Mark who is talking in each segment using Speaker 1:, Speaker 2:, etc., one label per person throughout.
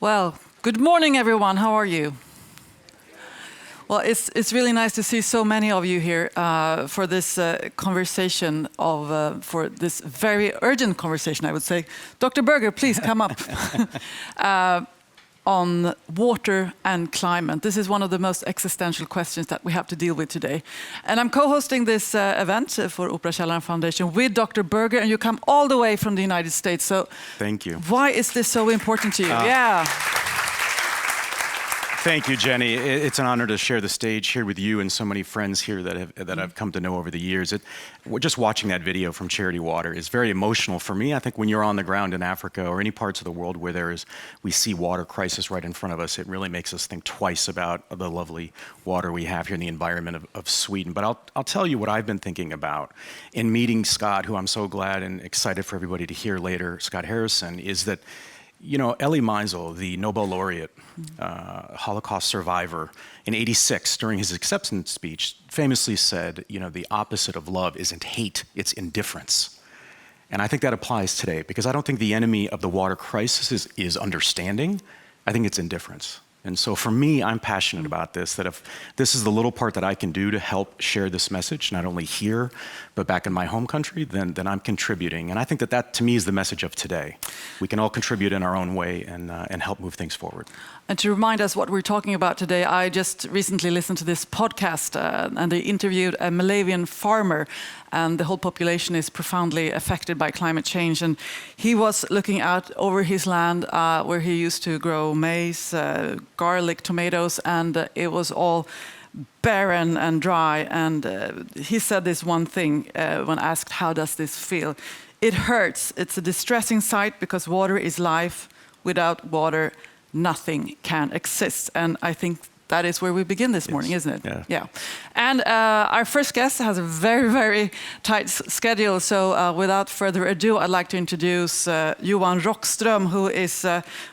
Speaker 1: Well, good morning, everyone. How are you? Well, it's really nice to see so many of you here for this conversation for this very urgent conversation, I would say. Dr. Berger, please come up. On water and climate. This is one of the most existential questions that we have to deal with today. And I'm co-hosting this event for Operakällaren Foundation with Dr. Berger, and you come all the way from the United States. So
Speaker 2: thank you.
Speaker 1: Why is this so important to you?
Speaker 2: Thank you, Jenny. It's an honor to share the stage here with you and so many friends here that I've come to know over the years. Just watching that video from Charity Water is very emotional for me. I think when you're on the ground in Africa or any parts of the world where we see water crisis right in front of us, it really makes us think twice about the lovely water we have here in the environment of Sweden. But I'll tell you what I've been thinking about in meeting Scott, who I'm so glad and excited for everybody to hear later, Scott Harrison, is that Elie Wiesel, the Nobel laureate, Holocaust survivor, in '86, during his acceptance speech, famously said, the opposite of love isn't hate, it's indifference. And I think that applies today, because I don't think the enemy of the water crisis is understanding. I think it's indifference. And so for me, I'm passionate about this, that if this is the little part that I can do to help share this message, not only here, but back in my home country, then I'm contributing. And I think that to me is the message of today. We can all contribute in our own way and help move things forward.
Speaker 1: And to remind us what we're talking about today, I just recently listened to this podcast and they interviewed a Malawian farmer, and the whole population is profoundly affected by climate change. And he was looking out over his land where he used to grow maize, garlic, tomatoes, and it was all barren and dry. And he said this one thing when asked, how does this feel? It hurts. It's a distressing sight because water is life. Without water, nothing can exist. And I think that is where we begin this morning, isn't it?
Speaker 2: Yeah.
Speaker 1: And our first guest has a very, very tight schedule. So without further ado, I'd like to introduce Johan Rockström, who is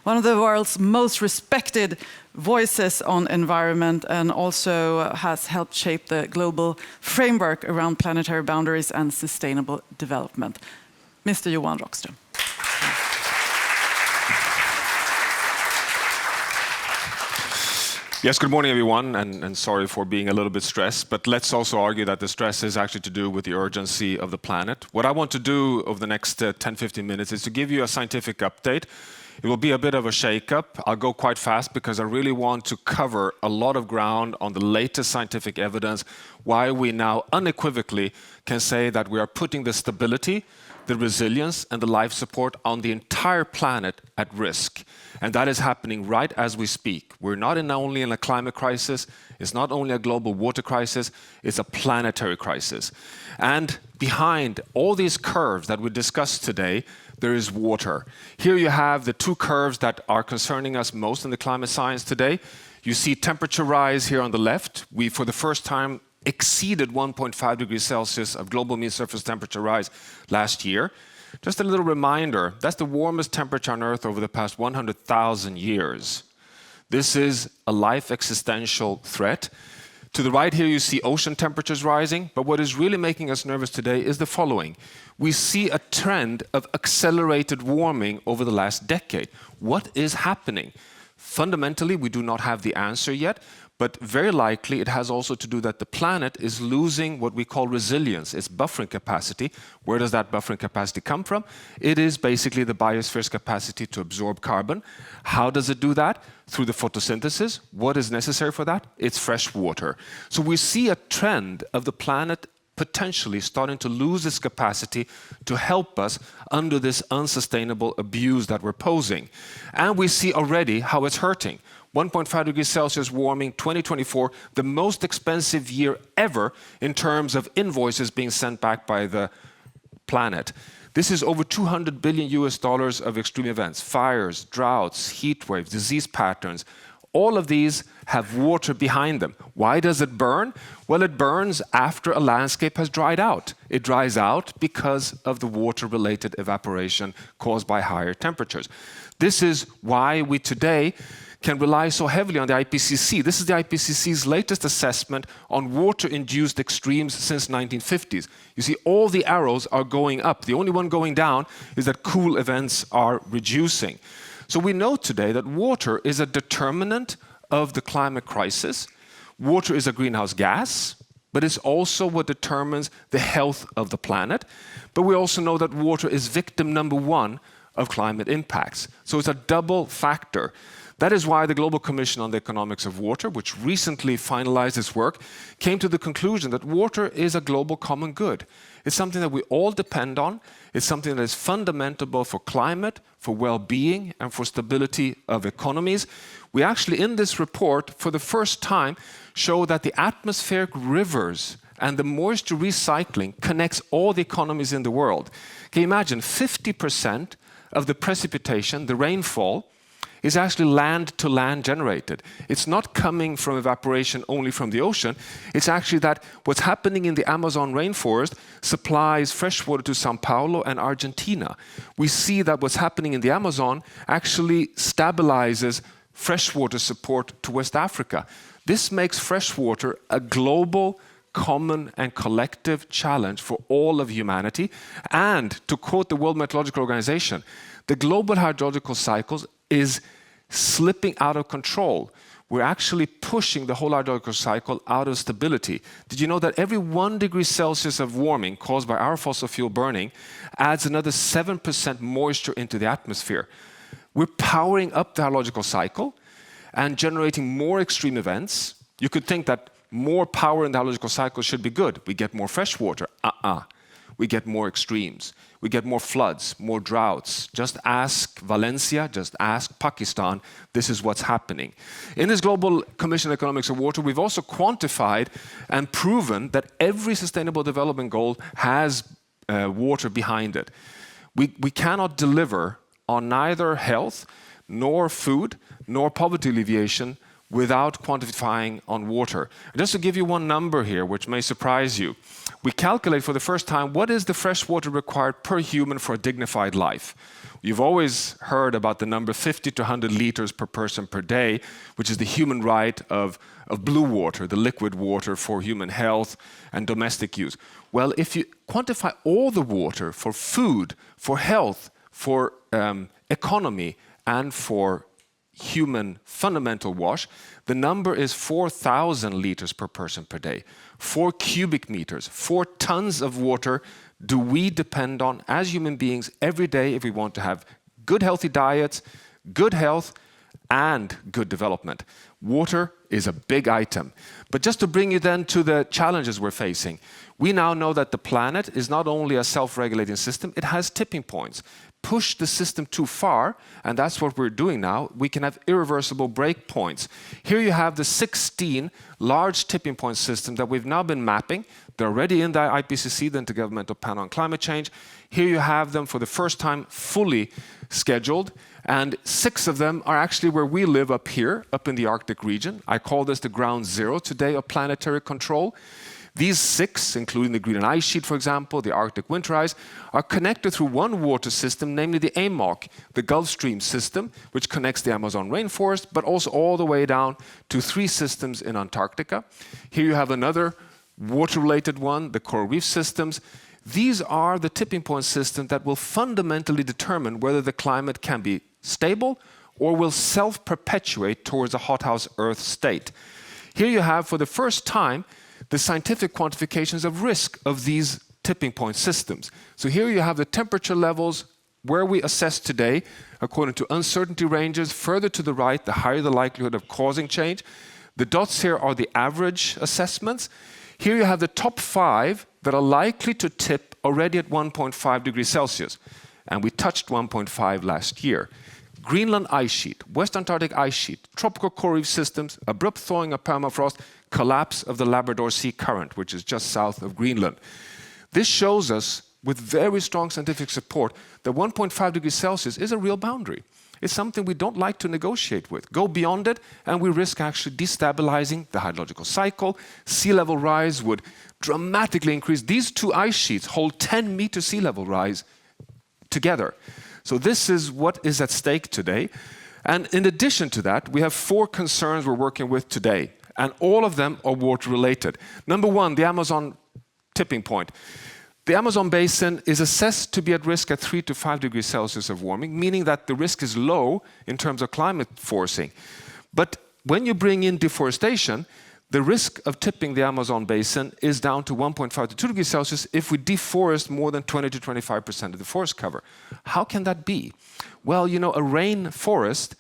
Speaker 1: one of the world's most respected voices on environment and also has helped shape the global framework around planetary boundaries and sustainable development. Mr. Johan Rockström.
Speaker 3: Yes, good morning, everyone, and sorry for being a little bit stressed, but let's also argue that the stress is actually to do with the urgency of the planet. What I want to do over the next 10-15 minutes is to give you a scientific update. It will be a bit of a shake-up. I'll go quite fast because I really want to cover a lot of ground on the latest scientific evidence, why we now unequivocally can say that we are putting the stability, the resilience and the life support on the entire planet at risk. And that is happening right as we speak. We're not only in a climate crisis, it's not only a global water crisis, it's a planetary crisis. And behind all these curves that we discussed today, there is water. Here you have the two curves that are concerning us most in the climate science today. You see temperature rise here on the left. We, for the first time, exceeded 1.5 degrees Celsius of global mean surface temperature rise last year. Just a little reminder, that's the warmest temperature on Earth over the past 100,000 years. This is a life existential threat. To the right here you see ocean temperatures rising, but what is really making us nervous today is the following. We see a trend of accelerated warming over the last decade. What is happening? Fundamentally, we do not have the answer yet, but very likely it has also to do that the planet is losing what we call resilience, its buffering capacity. Where does that buffering capacity come from? It is basically the biosphere's capacity to absorb carbon. How does it do that? Through the photosynthesis. What is necessary for that? It's fresh water. So we see a trend of the planet potentially starting to lose its capacity to help us under this unsustainable abuse that we're posing. And we see already how it's hurting. 1.5 degrees Celsius warming, 2024, the most expensive year ever in terms of invoices being sent back by the planet. This is over $200 billion of extreme events, fires, droughts, heat waves, disease patterns. All of these have water behind them. Why does it burn? Well, it burns after a landscape has dried out. It dries out because of the water-related evaporation caused by higher temperatures. This is why we today can rely so heavily on the IPCC. This is the IPCC's latest assessment on water-induced extremes since 1950s. You see, all the arrows are going up. The only one going down is that cool events are reducing. So we know today that water is a determinant of the climate crisis. Water is a greenhouse gas, but it's also what determines the health of the planet. But we also know that water is victim number one of climate impacts. So it's a double factor. That is why the Global Commission on the Economics of Water, which recently finalized its work, came to the conclusion that water is a global common good. It's something that we all depend on. It's something that is fundamental both for climate, for well-being, and for stability of economies. We actually, in this report, for the first time, show that the atmospheric rivers and the moisture recycling connects all the economies in the world. Can you imagine 50% of the precipitation, the rainfall, is actually land-to-land generated. It's not coming from evaporation only from the ocean. It's actually that what's happening in the Amazon rainforest supplies fresh water to Sao Paulo and Argentina. We see that what's happening in the Amazon actually stabilizes freshwater support to West Africa. This makes freshwater a global, common and collective challenge for all of humanity. And to quote the World Meteorological Organization, the global hydrological cycles is slipping out of control. We're actually pushing the whole hydrological cycle out of stability. Did you know that every 1 degree Celsius of warming caused by our fossil fuel burning adds another 7% moisture into the atmosphere? We're powering up the hydrological cycle and generating more extreme events. You could think that more power in the hydrological cycle should be good. We get more fresh water. We get more extremes. We get more floods, more droughts. Just ask Valencia, just ask Pakistan. This is what's happening. In this Global Commission on Economics of Water, we've also quantified and proven that every Sustainable Development Goal has water behind it. We cannot deliver on neither health, nor food, nor poverty alleviation without quantifying on water. Just to give you one number here, which may surprise you, we calculate for the first time what is the fresh water required per human for a dignified life. You've always heard about the number 50 to 100 liters per person per day, which is the human right of blue water, the liquid water for human health and domestic use. Well, if you quantify all the water for food, for health, for economy, and for human fundamental wash, the number is 4,000 liters per person per day. 4 cubic meters, 4 tons of water do we depend on as human beings every day if we want to have good healthy diets, good health, and good development. Water is a big item. But just to bring you then to the challenges we're facing, we now know that the planet is not only a self-regulating system, it has tipping points. Push the system too far, and that's what we're doing now, we can have irreversible break points. Here you have the 16 large tipping point systems that we've now been mapping. They're already in the IPCC, the Intergovernmental Panel on Climate Change. Here you have them for the first time fully scheduled, and 6 of them are actually where we live up here, up in the Arctic region. I call this the ground zero today of planetary control. These 6, including the Greenland ice sheet, for example, the Arctic winter ice, are connected through one water system, namely the AMOC, the Gulf Stream system, which connects the Amazon rainforest, but also all the way down to 3 systems in Antarctica. Here you have another water-related one, the coral reef systems. These are the tipping point systems that will fundamentally determine whether the climate can be stable or will self-perpetuate towards a hothouse Earth state. Here you have, for the first time, the scientific quantifications of risk of these tipping point systems. So here you have the temperature levels where we assess today, according to uncertainty ranges, further to the right, the higher the likelihood of causing change. The dots here are the average assessments. Here you have the top 5 that are likely to tip already at 1.5 degrees Celsius. And we touched 1.5 last year. Greenland ice sheet, West Antarctic ice sheet, tropical coral reef systems, abrupt thawing of permafrost, collapse of the Labrador Sea Current, which is just south of Greenland. This shows us, with very strong scientific support, that 1.5 degrees Celsius is a real boundary. It's something we don't like to negotiate with. Go beyond it, and we risk actually destabilizing the hydrological cycle. Sea level rise would dramatically increase. These 2 ice sheets hold 10-meter sea level rise together. So this is what is at stake today. And in addition to that, we have 4 concerns we're working with today. And all of them are water-related. Number 1, the Amazon tipping point. The Amazon basin is assessed to be at risk at 3 to 5 degrees Celsius of warming, meaning that the risk is low in terms of climate forcing. But when you bring in deforestation, the risk of tipping the Amazon basin is down to 1.5 to 2 degrees Celsius if we deforest more than 20 to 25% of the forest cover. How can that be? Well, a rainforest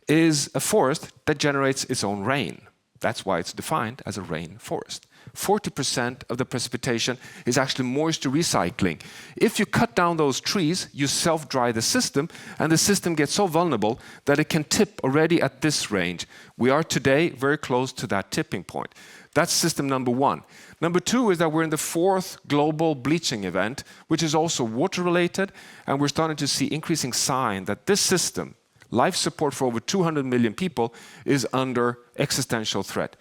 Speaker 3: is a forest that generates its own rain. That's why it's defined as a rainforest. 40% of the precipitation is actually moisture recycling. If you cut down those trees, you self-dry the system, and the system gets so vulnerable that it can tip already at this range. We are today very close to that tipping point. That's system number one. Number two is that we're in the 4th global bleaching event, which is also water-related, and we're starting to see increasing sign that this system, life support for over 200 million people, is under existential threat.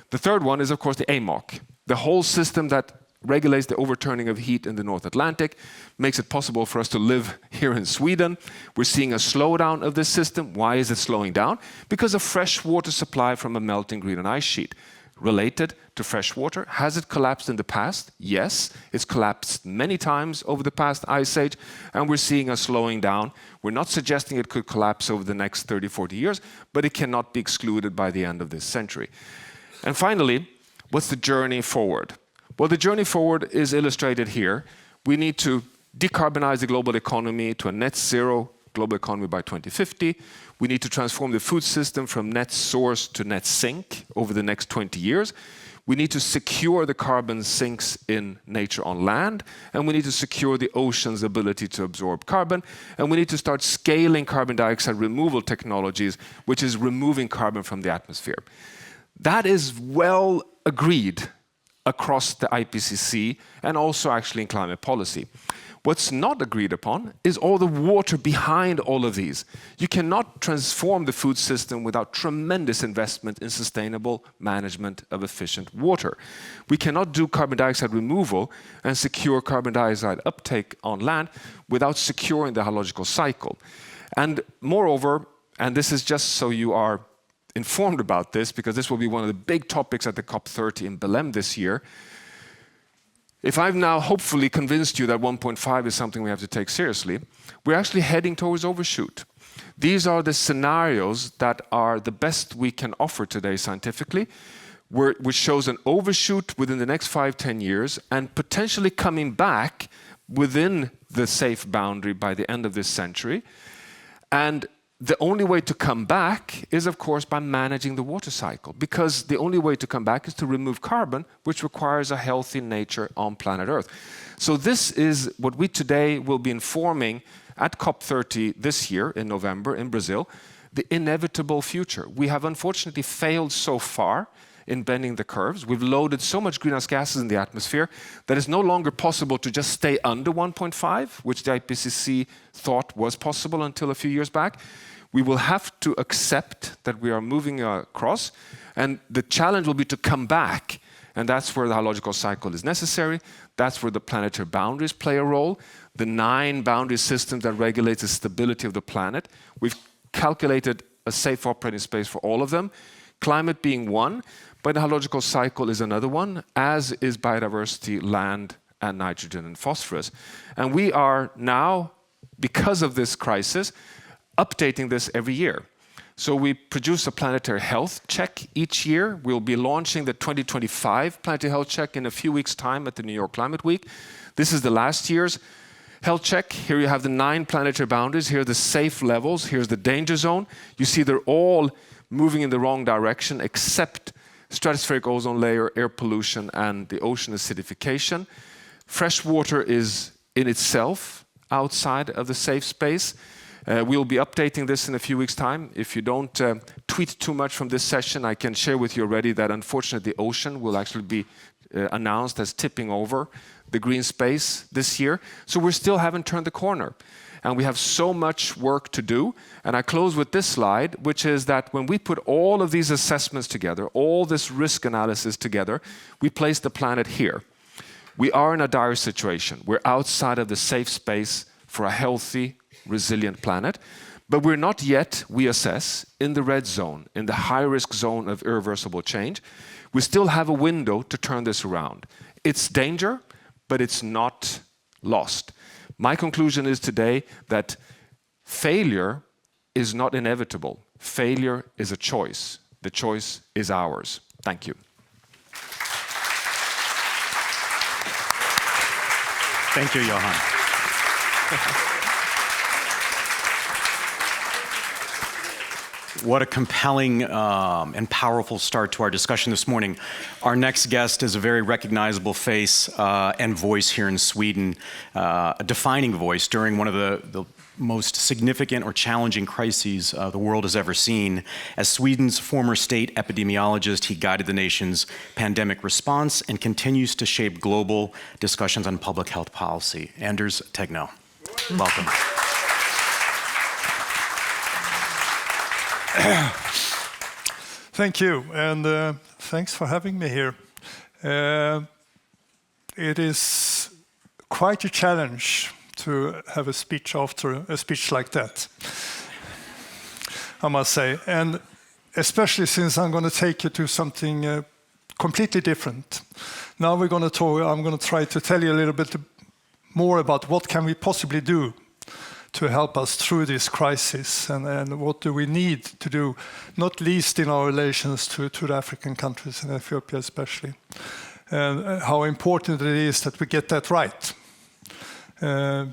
Speaker 3: The third one is, of course, the AMOC, the whole system that regulates the overturning of heat in the North Atlantic, makes it possible for us to live here in Sweden. We're seeing a slowdown of this system. Why is it slowing down? Because of fresh water supply from a melting Greenland ice sheet. Related to fresh water, has it collapsed in the past? Yes, it's collapsed many times over the past ice age, and we're seeing a slowing down. We're not suggesting it could collapse over the next 30, 40 years, but it cannot be excluded by the end of this century. And finally, what's the journey forward? Well, the journey forward is illustrated here. We need to decarbonize the global economy to a net zero global economy by 2050. We need to transform the food system from net source to net sink over the next 20 years. We need to secure the carbon sinks in nature on land, and we need to secure the ocean's ability to absorb carbon, and we need to start scaling carbon dioxide removal technologies, which is removing carbon from the atmosphere. That is well agreed across the IPCC and also actually in climate policy. What's not agreed upon is all the water behind all of these. You cannot transform the food system without tremendous investment in sustainable management of efficient water. We cannot do carbon dioxide removal and secure carbon dioxide uptake on land without securing the hydrological cycle. And moreover, and this is just so you are informed about this, because this will be one of the big topics at the COP30 in Belém this year. If I've now hopefully convinced you that 1.5 is something we have to take seriously, we're actually heading towards overshoot. These are the scenarios that are the best we can offer today scientifically, which shows an overshoot within the next 5-10 years and potentially coming back within the safe boundary by the end of this century. And the only way to come back is, of course, by managing the water cycle, because the only way to come back is to remove carbon, which requires a healthy nature on planet Earth. So this is what we today will be informing at COP30 this year in November in Brazil, the inevitable future. We have unfortunately failed so far in bending the curves. We've loaded so much greenhouse gases in the atmosphere that it's no longer possible to just stay under 1.5, which the IPCC thought was possible until a few years back. We will have to accept that we are moving across, and the challenge will be to come back, and that's where the hydrological cycle is necessary. That's where the planetary boundaries play a role, the 9 boundary systems that regulate the stability of the planet. We've calculated a safe operating space for all of them, climate being one, but the hydrological cycle is another one, as is biodiversity, land, and nitrogen and phosphorus. And we are now, because of this crisis, updating this every year. So we produce a planetary health check each year. We'll be launching the 2025 planetary health check in a few weeks' time at the New York Climate Week. This is the last year's health check. Here you have the 9 planetary boundaries. Here are the safe levels. Here's the danger zone. You see they're all moving in the wrong direction, except stratospheric ozone layer, air pollution, and the ocean acidification. Fresh water is in itself outside of the safe space. We'll be updating this in a few weeks' time. If you don't tweet too much from this session, I can share with you already that unfortunately the ocean will actually be announced as tipping over the green space this year. So we still haven't turned the corner. And we have so much work to do. And I close with this slide, which is that when we put all of these assessments together, all this risk analysis together, we place the planet here. We are in a dire situation. We're outside of the safe space for a healthy, resilient planet, but we're not yet, we assess, in the red zone, in the high-risk zone of irreversible change. We still have a window to turn this around. It's danger, but it's not lost. My conclusion is today that failure is not inevitable. Failure is a choice. The choice is ours. Thank you.
Speaker 2: Thank you, Johan. What a compelling and powerful start to our discussion this morning. Our next guest is a very recognizable face and voice here in Sweden, a defining voice during one of the most significant or challenging crises the world has ever seen. As Sweden's former state epidemiologist, he guided the nation's pandemic response and continues to shape global discussions on public health policy. Anders Tegnell, welcome.
Speaker 4: Thank you, and thanks for having me here. It is quite a challenge to have a speech after a speech like that, I must say, and especially since I'm going to take you to something completely different. Now I'm going to try to tell you a little bit more about what can we possibly do to help us through this crisis, and what do we need to do, not least in our relations to the African countries, and Ethiopia especially, and how important it is that we get that right.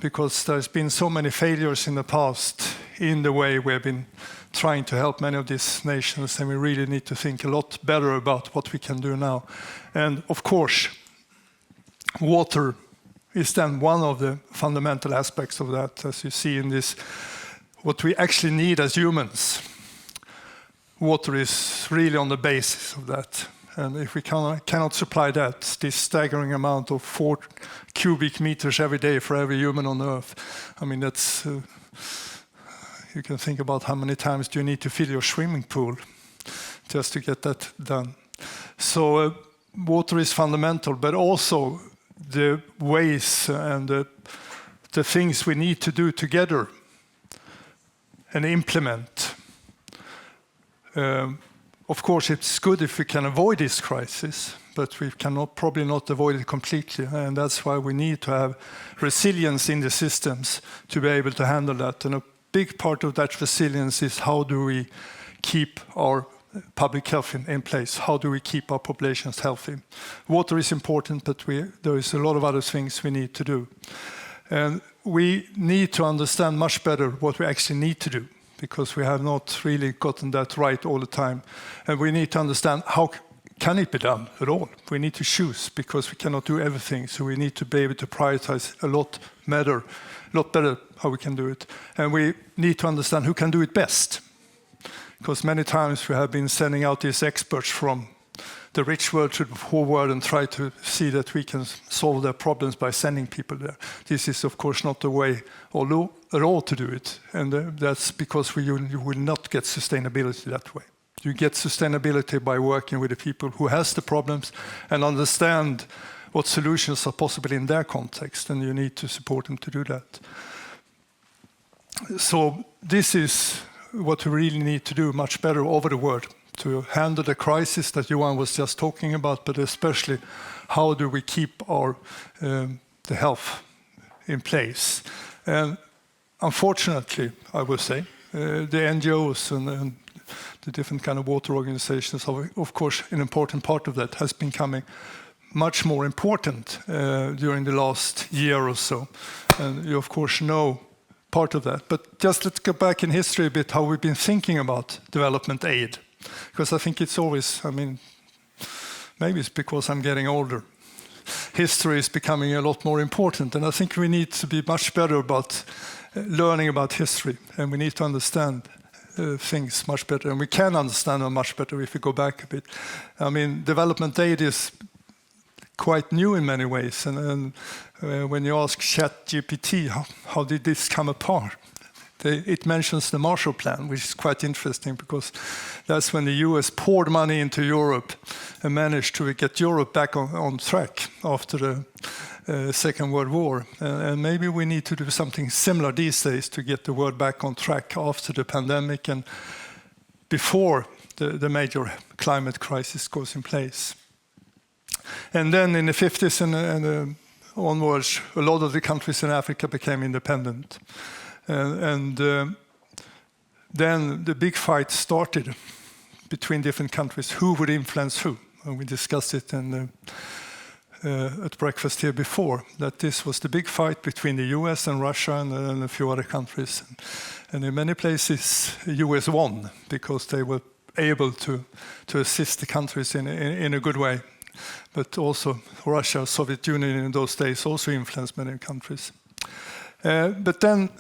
Speaker 4: Because there's been so many failures in the past in the way we've been trying to help many of these nations, and we really need to think a lot better about what we can do now. And of course, water is then one of the fundamental aspects of that, as you see in this, what we actually need as humans. Water is really on the basis of that. And if we cannot supply that, this staggering amount of 4 cubic meters every day for every human on Earth, I mean, that's, you can think about how many times do you need to fill your swimming pool just to get that done. So water is fundamental, but also the ways and the things we need to do together and implement. Of course, it's good if we can avoid this crisis, but we cannot probably not avoid it completely, and that's why we need to have resilience in the systems to be able to handle that. And a big part of that resilience is how do we keep our public health in place? How do we keep our populations healthy? Water is important, but there is a lot of other things we need to do. And we need to understand much better what we actually need to do, because we have not really gotten that right all the time. And we need to understand how can it be done at all. We need to choose, because we cannot do everything. So we need to be able to prioritize a lot better how we can do it. And we need to understand who can do it best. Because many times we have been sending out these experts from the rich world to the poor world and try to see that we can solve their problems by sending people there. This is, of course, not the way at all to do it. And that's because you will not get sustainability that way. You get sustainability by working with the people who has the problems and understand what solutions are possible in their context, and you need to support them to do that. So this is what we really need to do much better over the world to handle the crisis that Johan was just talking about, but especially how do we keep our the health in place. And unfortunately, I would say, the NGOs and the different kind of water organizations are, of course, an important part of that, has been becoming much more important during the last year or so. And you, of course, know part of that. But just let's go back in history a bit, how we've been thinking about development aid. Because I think it's always, I mean, maybe it's because I'm getting older. History is becoming a lot more important, and I think we need to be much better about learning about history, and we need to understand things much better, and we can understand them much better if we go back a bit. I mean, development aid is quite new in many ways, and when you ask ChatGPT, how did this come apart? It mentions the Marshall Plan, which is quite interesting because that's when the US poured money into Europe and managed to get Europe back on track after the Second World War. And maybe we need to do something similar these days to get the world back on track after the pandemic and before the major climate crisis goes in place. And then in the 50s and onwards, a lot of the countries in Africa became independent. Then the big fight started between different countries, who would influence who. And we discussed it at breakfast here before, that this was the big fight between the US and Russia and a few other countries. And in many places, the US won because they were able to assist the countries in a good way. But also Russia, Soviet Union in those days also influenced many countries. But then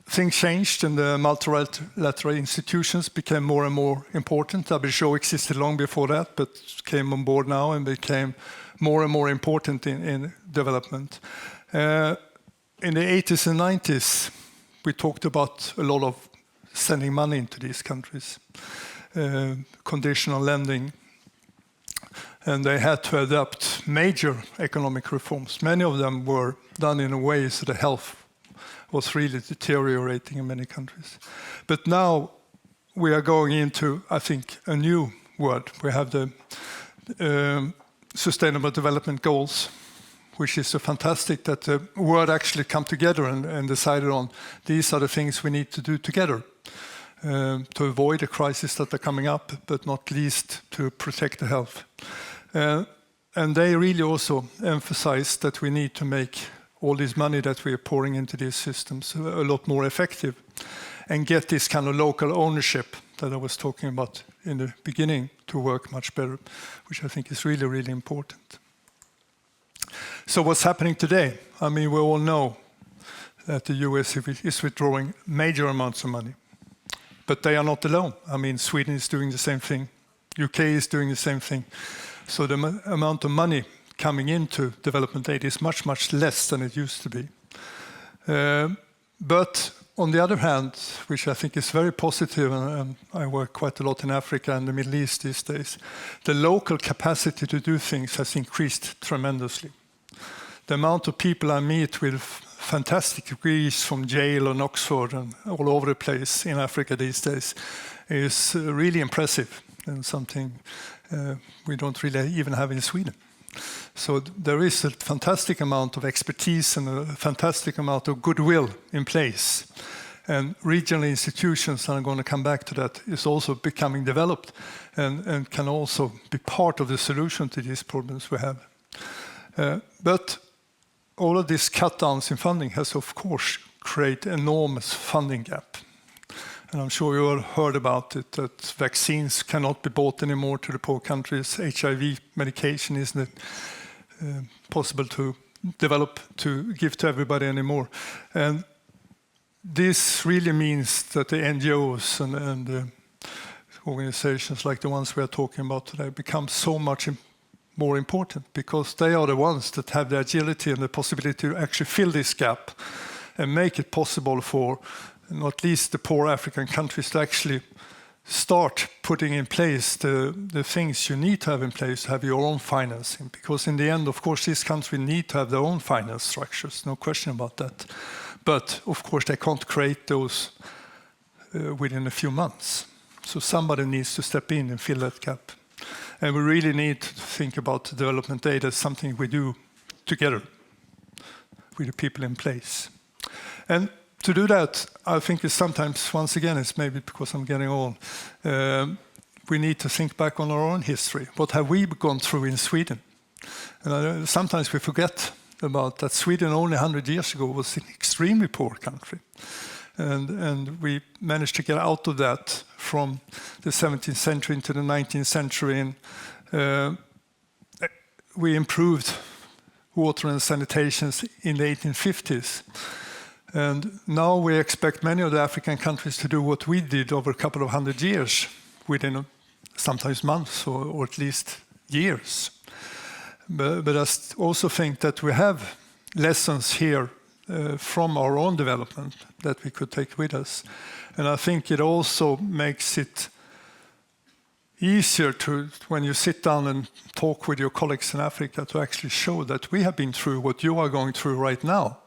Speaker 4: things changed and the multilateral institutions became more and more important. WHO existed long before that, but came on board now and became more and more important in development. In the 80s and 90s, we talked about a lot of sending money into these countries, conditional lending, and they had to adapt major economic reforms. Many of them were done in a way so the health was really deteriorating in many countries. But now we are going into, I think, a new world. We have the Sustainable Development Goals, which is so fantastic that the world actually come together and decided on these are the things we need to do together to avoid the crises that are coming up, but not least to protect the health. And they really also emphasize that we need to make all this money that we are pouring into these systems a lot more effective and get this kind of local ownership that I was talking about in the beginning to work much better, which I think is really, really important. So what's happening today? I mean, we all know that the US is withdrawing major amounts of money, but they are not alone. I mean, Sweden is doing the same thing. UK is doing the same thing. So the amount of money coming into development aid is much, much less than it used to be. But on the other hand, which I think is very positive, and I work quite a lot in Africa and the Middle East these days, the local capacity to do things has increased tremendously. The amount of people I meet with fantastic degrees from Yale and Oxford and all over the place in Africa these days is really impressive and something we don't really even have in Sweden. So there is a fantastic amount of expertise and a fantastic amount of goodwill in place. And regional institutions, and I'm going to come back to that, is also becoming developed and can also be part of the solution to these problems we have. But all of these cut-downs in funding has, of course, created enormous funding gap. And I'm sure you all heard about it, that vaccines cannot be bought anymore to the poor countries. HIV medication isn't possible to develop to give to everybody anymore. And this really means that the NGOs and organizations like the ones we are talking about today become so much more important because they are the ones that have the agility and the possibility to actually fill this gap and make it possible for not least the poor African countries to actually start putting in place the things you need to have in place to have your own financing. Because in the end, of course, these countries need to have their own finance structures, no question about that. But of course, they can't create those within a few months. So somebody needs to step in and fill that gap. And we really need to think about development aid as something we do together with the people in place. And to do that, I think it's sometimes, once again, it's maybe because I'm getting old, we need to think back on our own history. What have we gone through in Sweden? And sometimes we forget about that Sweden only 100 years ago was an extremely poor country. And we managed to get out of that from the 17th century into the 19th century. And we improved water and sanitation in the 1850s. And now we expect many of the African countries to do what we did over a couple of 100 years, within sometimes months or at least years. But I also think that we have lessons here from our own development that we could take with us. And I think it also makes it easier to, when you sit down and talk with your colleagues in Africa, to actually show that we have been through what you are going through right now.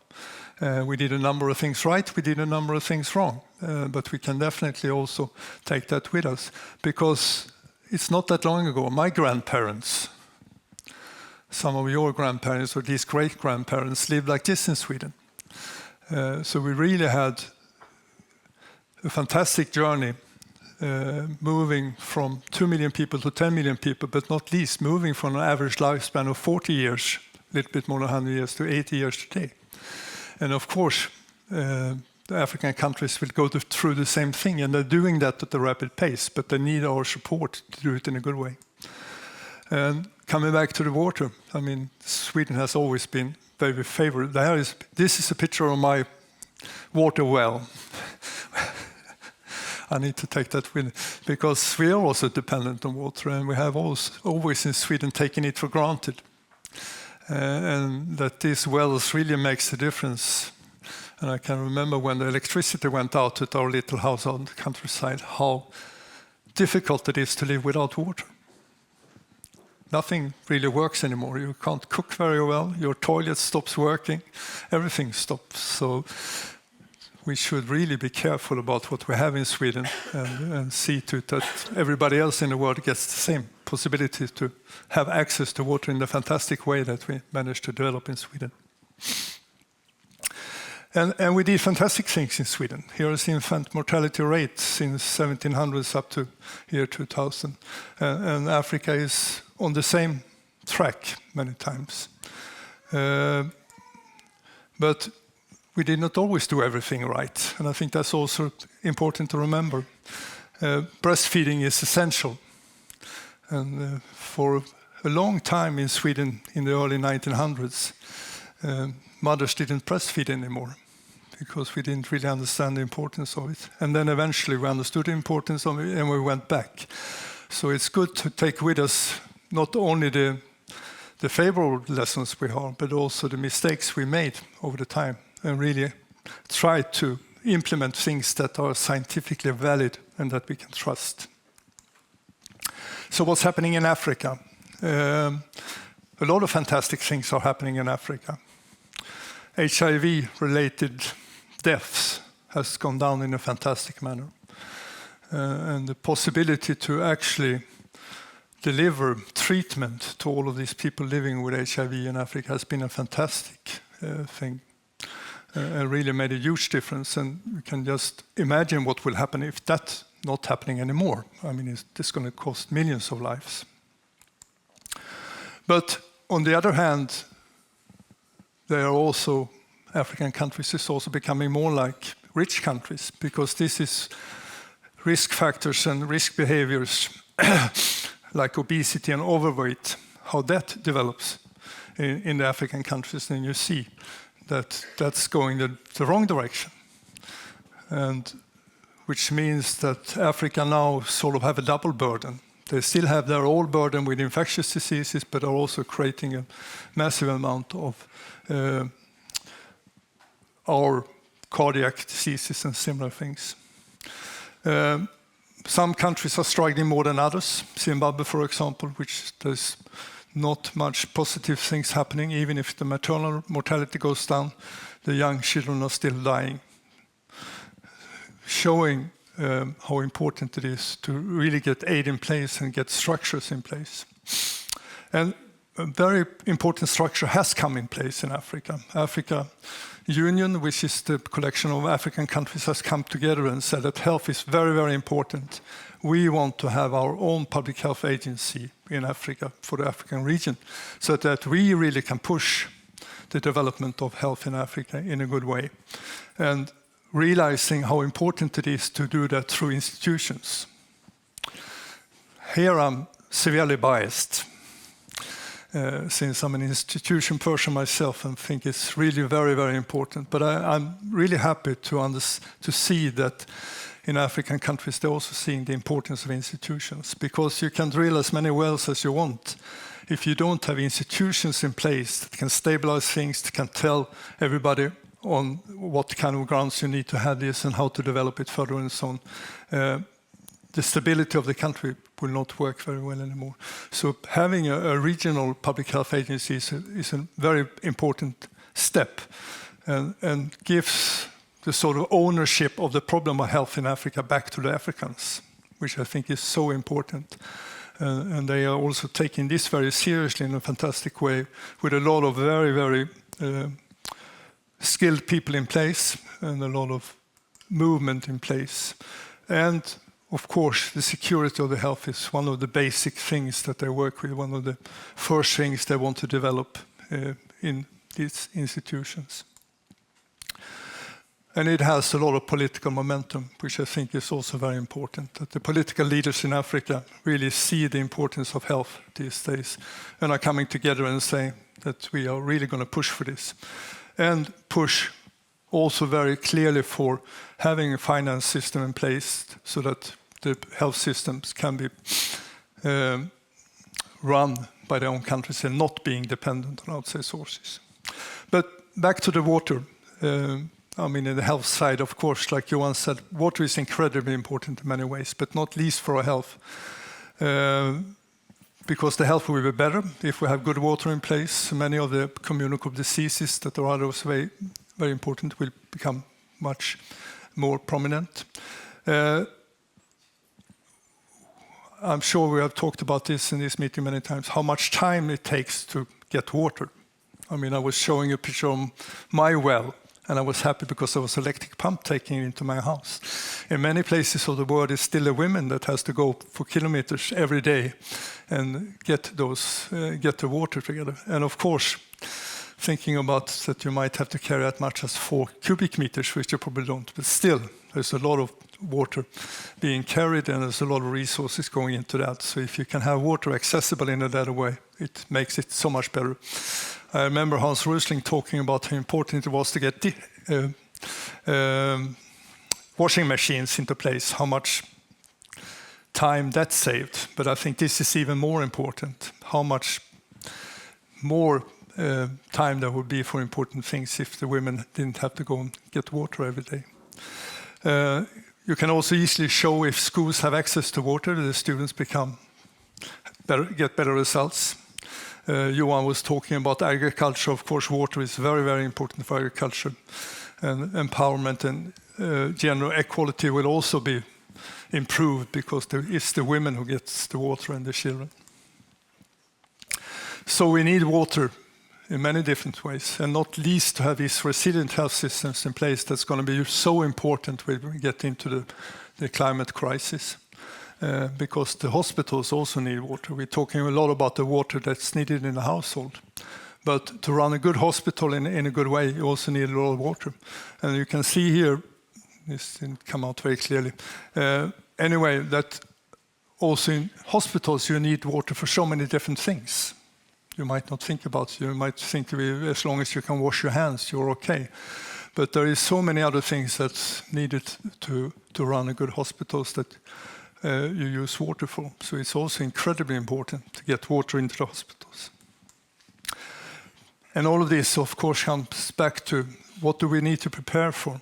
Speaker 4: We did a number of things right, we did a number of things wrong, but we can definitely also take that with us, because it's not that long ago, my grandparents some of your grandparents or at least great-grandparents lived like this in Sweden. So we really had a fantastic journey moving from 2 million people to 10 million people, but not least moving from an average lifespan of 40 years, a little bit more than 100 years, to 80 years today. And of course, the African countries will go through the same thing, and they're doing that at a rapid pace, but they need our support to do it in a good way. And coming back to the water, I mean, Sweden has always been very favored. This is a picture of my water well. I need to take that with, because we are also dependent on water, and we have always in Sweden taken it for granted. And that these wells really makes a difference. And I can remember when the electricity went out at our little house on the countryside, how difficult it is to live without water. Nothing really works anymore. You can't cook very well, your toilet stops working, everything stops. So we should really be careful about what we have in Sweden and see to it that everybody else in the world gets the same possibility to have access to water in the fantastic way that we managed to develop in Sweden. And we did fantastic things in Sweden. Here is the infant mortality rate since 1700s up to year 2000. And Africa is on the same track many times. But we did not always do everything right. And I think that's also important to remember. Breastfeeding is essential. And for a long time in Sweden in the early 1900s, mothers didn't breastfeed anymore because we didn't really understand the importance of it. And then eventually we understood the importance of it and we went back. So it's good to take with us not only the favorable lessons we have, but also the mistakes we made over the time, and really try to implement things that are scientifically valid and that we can trust. So what's happening in Africa? A lot of fantastic things are happening in Africa. HIV-related deaths has gone down in a fantastic manner. And the possibility to actually deliver treatment to all of these people living with HIV in Africa has been a fantastic thing. Really made a huge difference, and you can just imagine what will happen if that's not happening anymore. I mean, it's going to cost millions of lives. But on the other hand, there are also African countries is also becoming more like rich countries, because this is risk factors and risk behaviors like obesity and overweight, how that develops in the African countries, and you see that's going the wrong direction. And which means that Africa now sort of have a double burden. They still have their old burden with infectious diseases, but are also creating a massive amount of our cardiac diseases and similar things. Some countries are struggling more than others. Zimbabwe, for example, which there's not much positive things happening. Even if the maternal mortality goes down, the young children are still dying. Showing how important it is to really get aid in place and get structures in place. And a very important structure has come in place in Africa. Africa Union, which is the collection of African countries, has come together and said that health is very, very important. We want to have our own public health agency in Africa for the African region, so that we really can push the development of health in Africa in a good way. And realizing how important it is to do that through institutions. Here I'm severely biased, since I'm an institution person myself and think it's really very, very important. But I'm really happy to see that in African countries they're also seeing the importance of institutions, because you can drill as many wells as you want. If you don't have institutions in place that can stabilize things, that can tell everybody on what kind of grounds you need to have this and how to develop it further and so on, the stability of the country will not work very well anymore. So having a regional public health agency is a very important step, and gives the sort of ownership of the problem of health in Africa back to the Africans, which I think is so important. And they are also taking this very seriously in a fantastic way, with a lot of very, very skilled people in place and a lot of movement in place. And of course, the security of the health is one of the basic things that they work with, one of the first things they want to develop in these institutions. And it has a lot of political momentum, which I think is also very important, that the political leaders in Africa really see the importance of health these days and are coming together and saying that we are really going to push for this. And push also very clearly for having a finance system in place so that the health systems can be run by their own countries and not being dependent on outside sources. But back to the water. I mean, in the health side, of course, like Johan said, water is incredibly important in many ways, but not least for our health. Because the health will be better if we have good water in place. Many of the communicable diseases that are otherwise very, very important will become much more prominent. I'm sure we have talked about this in this meeting many times, how much time it takes to get water. I mean, I was showing a picture of my well, and I was happy because there was an electric pump taking it into my house. In many places of the world, it's still a woman that has to go for kilometers every day and get the water together. And of course, thinking about that you might have to carry as much as 4 cubic meters, which you probably don't, but still, there's a lot of water being carried and there's a lot of resources going into that. So if you can have water accessible in a better way, it makes it so much better. I remember Hans Rosling talking about how important it was to get washing machines into place, how much time that saved. But I think this is even more important, how much more time there would be for important things if the women didn't have to go and get water every day. You can also easily show if schools have access to water, the students get better results. Johan was talking about agriculture. Of course, water is very, very important for agriculture. And empowerment and gender equality will also be improved because it's the women who gets the water and the children. So we need water in many different ways, and not least to have these resilient health systems in place. That's going to be so important when we get into the climate crisis. Because the hospitals also need water. We're talking a lot about the water that's needed in the household. But to run a good hospital in a good way, you also need a lot of water. And you can see here, this didn't come out very clearly, anyway, that also in hospitals you need water for so many different things. You might not think about it. You might think as long as you can wash your hands, you're okay. But there is so many other things that's needed to run a good hospitals that you use water for. So it's also incredibly important to get water into the hospitals. And all of this, of course, comes back to what do we need to prepare for?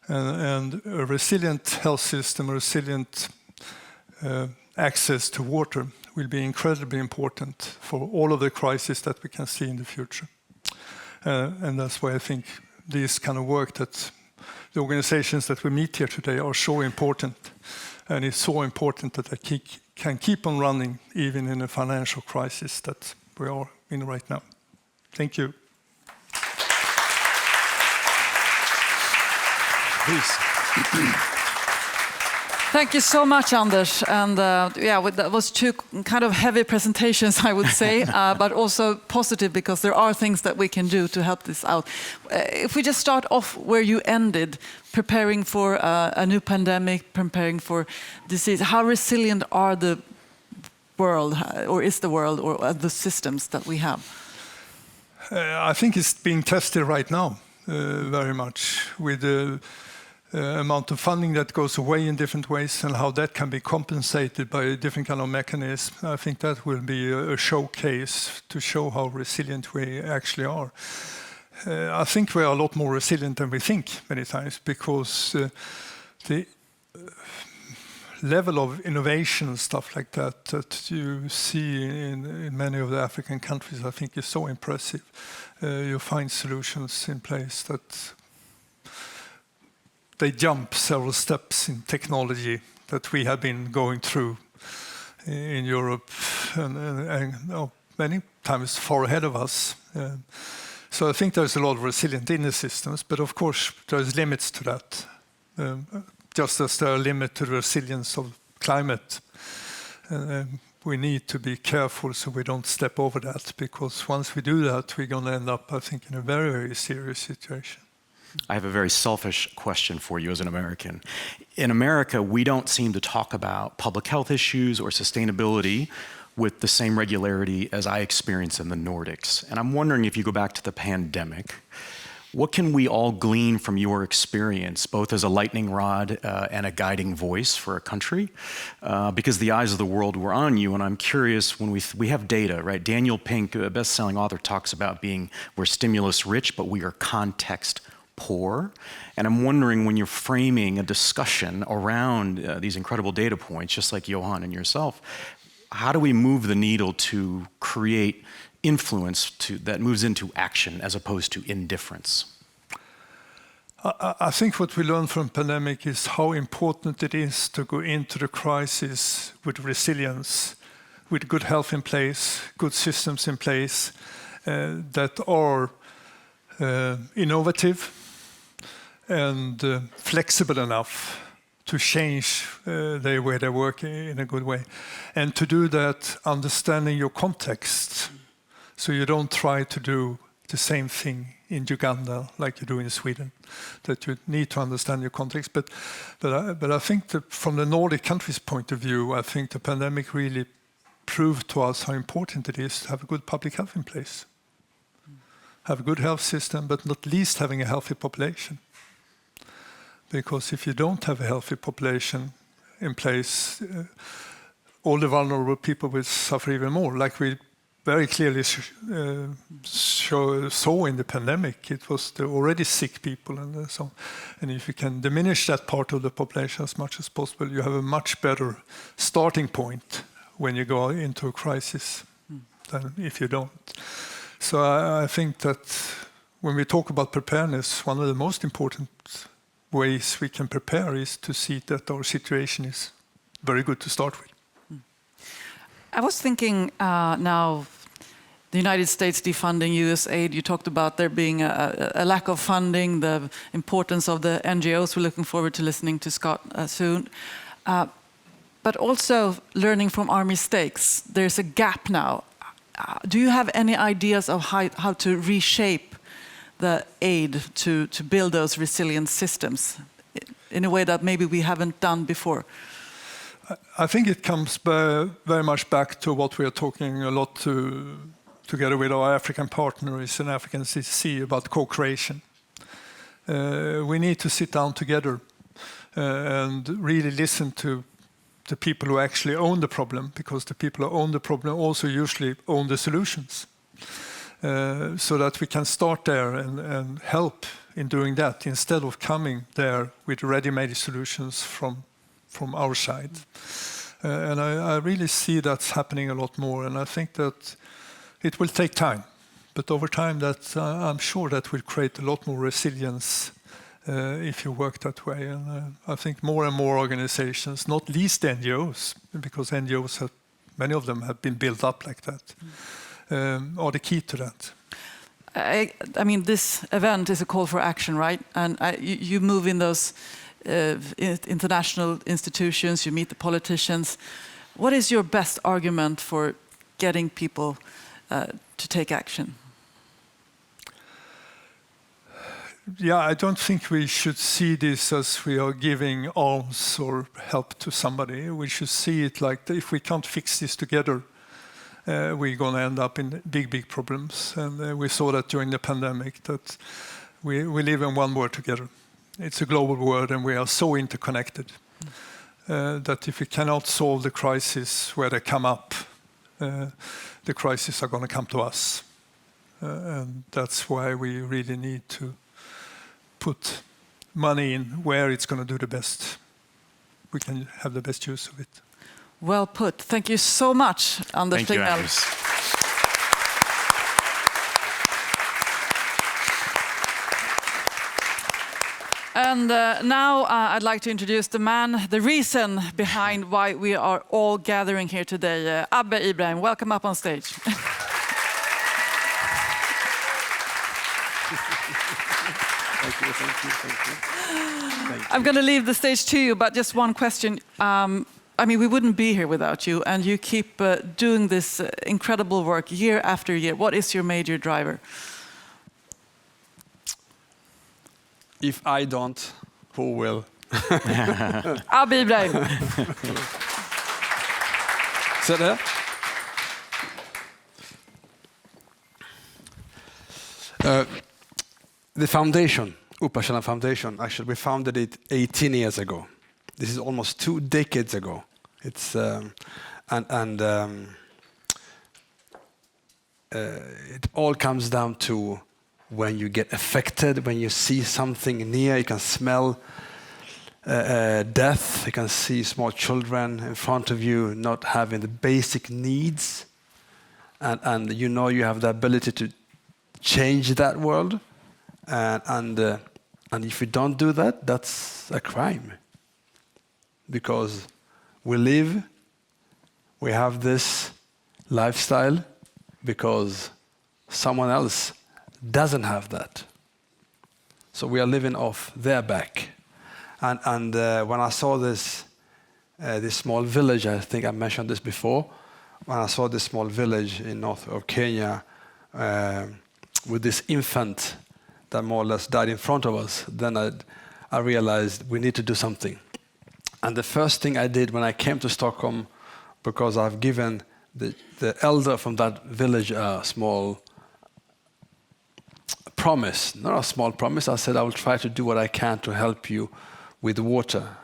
Speaker 4: And a resilient health system, a resilient access to water will be incredibly important for all of the crises that we can see in the future. And that's why I think this kind of work that the organizations that we meet here today are so important. And it's so important that they can keep on running even in a financial crisis that we are in right now. Thank you.
Speaker 2: Please.
Speaker 1: Thank you so much, Anders. And that was 2 kind of heavy presentations, I would say, but also positive because there are things that we can do to help this out. If we just start off where you ended, preparing for a new pandemic, preparing for disease, how resilient are the world, or is the world, or the systems that we have?
Speaker 4: I think it's being tested right now very much with the amount of funding that goes away in different ways and how that can be compensated by a different kind of mechanism. I think that will be a showcase to show how resilient we actually are. I think we are a lot more resilient than we think many times because the level of innovation and stuff like that you see in many of the African countries, I think is so impressive. You find solutions in place that they jump several steps in technology that we have been going through in Europe, and many times far ahead of us. So I think there's a lot of resilience in the systems, but of course there's limits to that. Just as there are limits to the resilience of climate. We need to be careful so we don't step over that, because once we do that, we're going to end up, I think, in a very, very serious situation.
Speaker 2: I have a very selfish question for you as an American. In America, we don't seem to talk about public health issues or sustainability with the same regularity as I experience in the Nordics. And I'm wondering, if you go back to the pandemic, what can we all glean from your experience, both as a lightning rod and a guiding voice for a country? Because the eyes of the world were on you, and I'm curious, when we have data, right? Daniel Pink, a best-selling author, talks about we're stimulus rich, but we are context poor. And I'm wondering, when you're framing a discussion around these incredible data points, just like Johan and yourself, how do we move the needle to create influence that moves into action as opposed to indifference?
Speaker 4: I think what we learned from the pandemic is how important it is to go into the crisis with resilience, with good health in place, good systems in place that are innovative and flexible enough to change the way they work in a good way. And to do that, understanding your context. So you don't try to do the same thing in Uganda like you do in Sweden, that you need to understand your context. But I think that from the Nordic countries' point of view, I think the pandemic really proved to us how important it is to have a good public health in place. Have a good health system, but not least having a healthy population. Because if you don't have a healthy population in place, all the vulnerable people will suffer even more. Like we very clearly saw in the pandemic, it was the already sick people and so on. And if you can diminish that part of the population as much as possible, you have a much better starting point when you go into a crisis than if you don't. So I think that when we talk about preparedness, one of the most important ways we can prepare is to see that our situation is very good to start with.
Speaker 1: I was thinking now, the United States defunding US aid, you talked about there being a lack of funding, the importance of the NGOs. We're looking forward to listening to Scott soon. But also learning from our mistakes. There's a gap now. Do you have any ideas of how to reshape the aid to build those resilient systems in a way that maybe we haven't done before?
Speaker 4: I think it comes very much back to what we are talking a lot together with our African partners in African CCC about co-creation. We need to sit down together and really listen to the people who actually own the problem, because the people who own the problem also usually own the solutions. So that we can start there and help in doing that, instead of coming there with ready-made solutions from our side. And I really see that's happening a lot more, and I think that it will take time. But over time, I'm sure that will create a lot more resilience if you work that way. And I think more and more organizations, not least NGOs, because NGOs, many of them have been built up like that, are the key to that.
Speaker 1: I mean, this event is a call for action, right? And you move in those international institutions, you meet the politicians. What is your best argument for getting people to take action?
Speaker 4: Yeah, I don't think we should see this as we are giving arms or help to somebody. We should see it like, if we can't fix this together, we're going to end up in big problems. And we saw that during the pandemic, that we live in one world together. It's a global world, and we are so interconnected that if we cannot solve the crisis where they come up, the crises are going to come to us. And that's why we really need to put money in where it's going to do the best. We can have the best use of it.
Speaker 1: Well put. Thank you so much, Anders.
Speaker 2: Thank you, Anders.
Speaker 1: And now I'd like to introduce the man, the reason behind why we are all gathering here today. Abbe Ibrahim, welcome up on stage.
Speaker 5: Thank you.
Speaker 1: I'm going to leave the stage to you, but just one question. I mean, we wouldn't be here without you, and you keep doing this incredible work year after year. What is your major driver?
Speaker 5: If I don't, who will?
Speaker 1: Abbe Ibrahim.
Speaker 5: Sit there. The foundation, Operakällaren Foundation, actually we founded it 18 years ago. This is almost 2 decades ago. It's it all comes down to when you get affected, when you see something near, you can smell death, you can see small children in front of you not having the basic needs, and you know you have the ability to change that world, and if you don't do that, that's a crime. Because we live, we have this lifestyle because someone else doesn't have that. So we are living off their back. And when I saw this small village, I think I mentioned this before, when I saw this small village in north of Kenya with this infant that more or less died in front of us, then I realized we need to do something. And the first thing I did when I came to Stockholm, because I've given the elder from that village a small promise, not a small promise, I said I will try to do what I can to help you with water.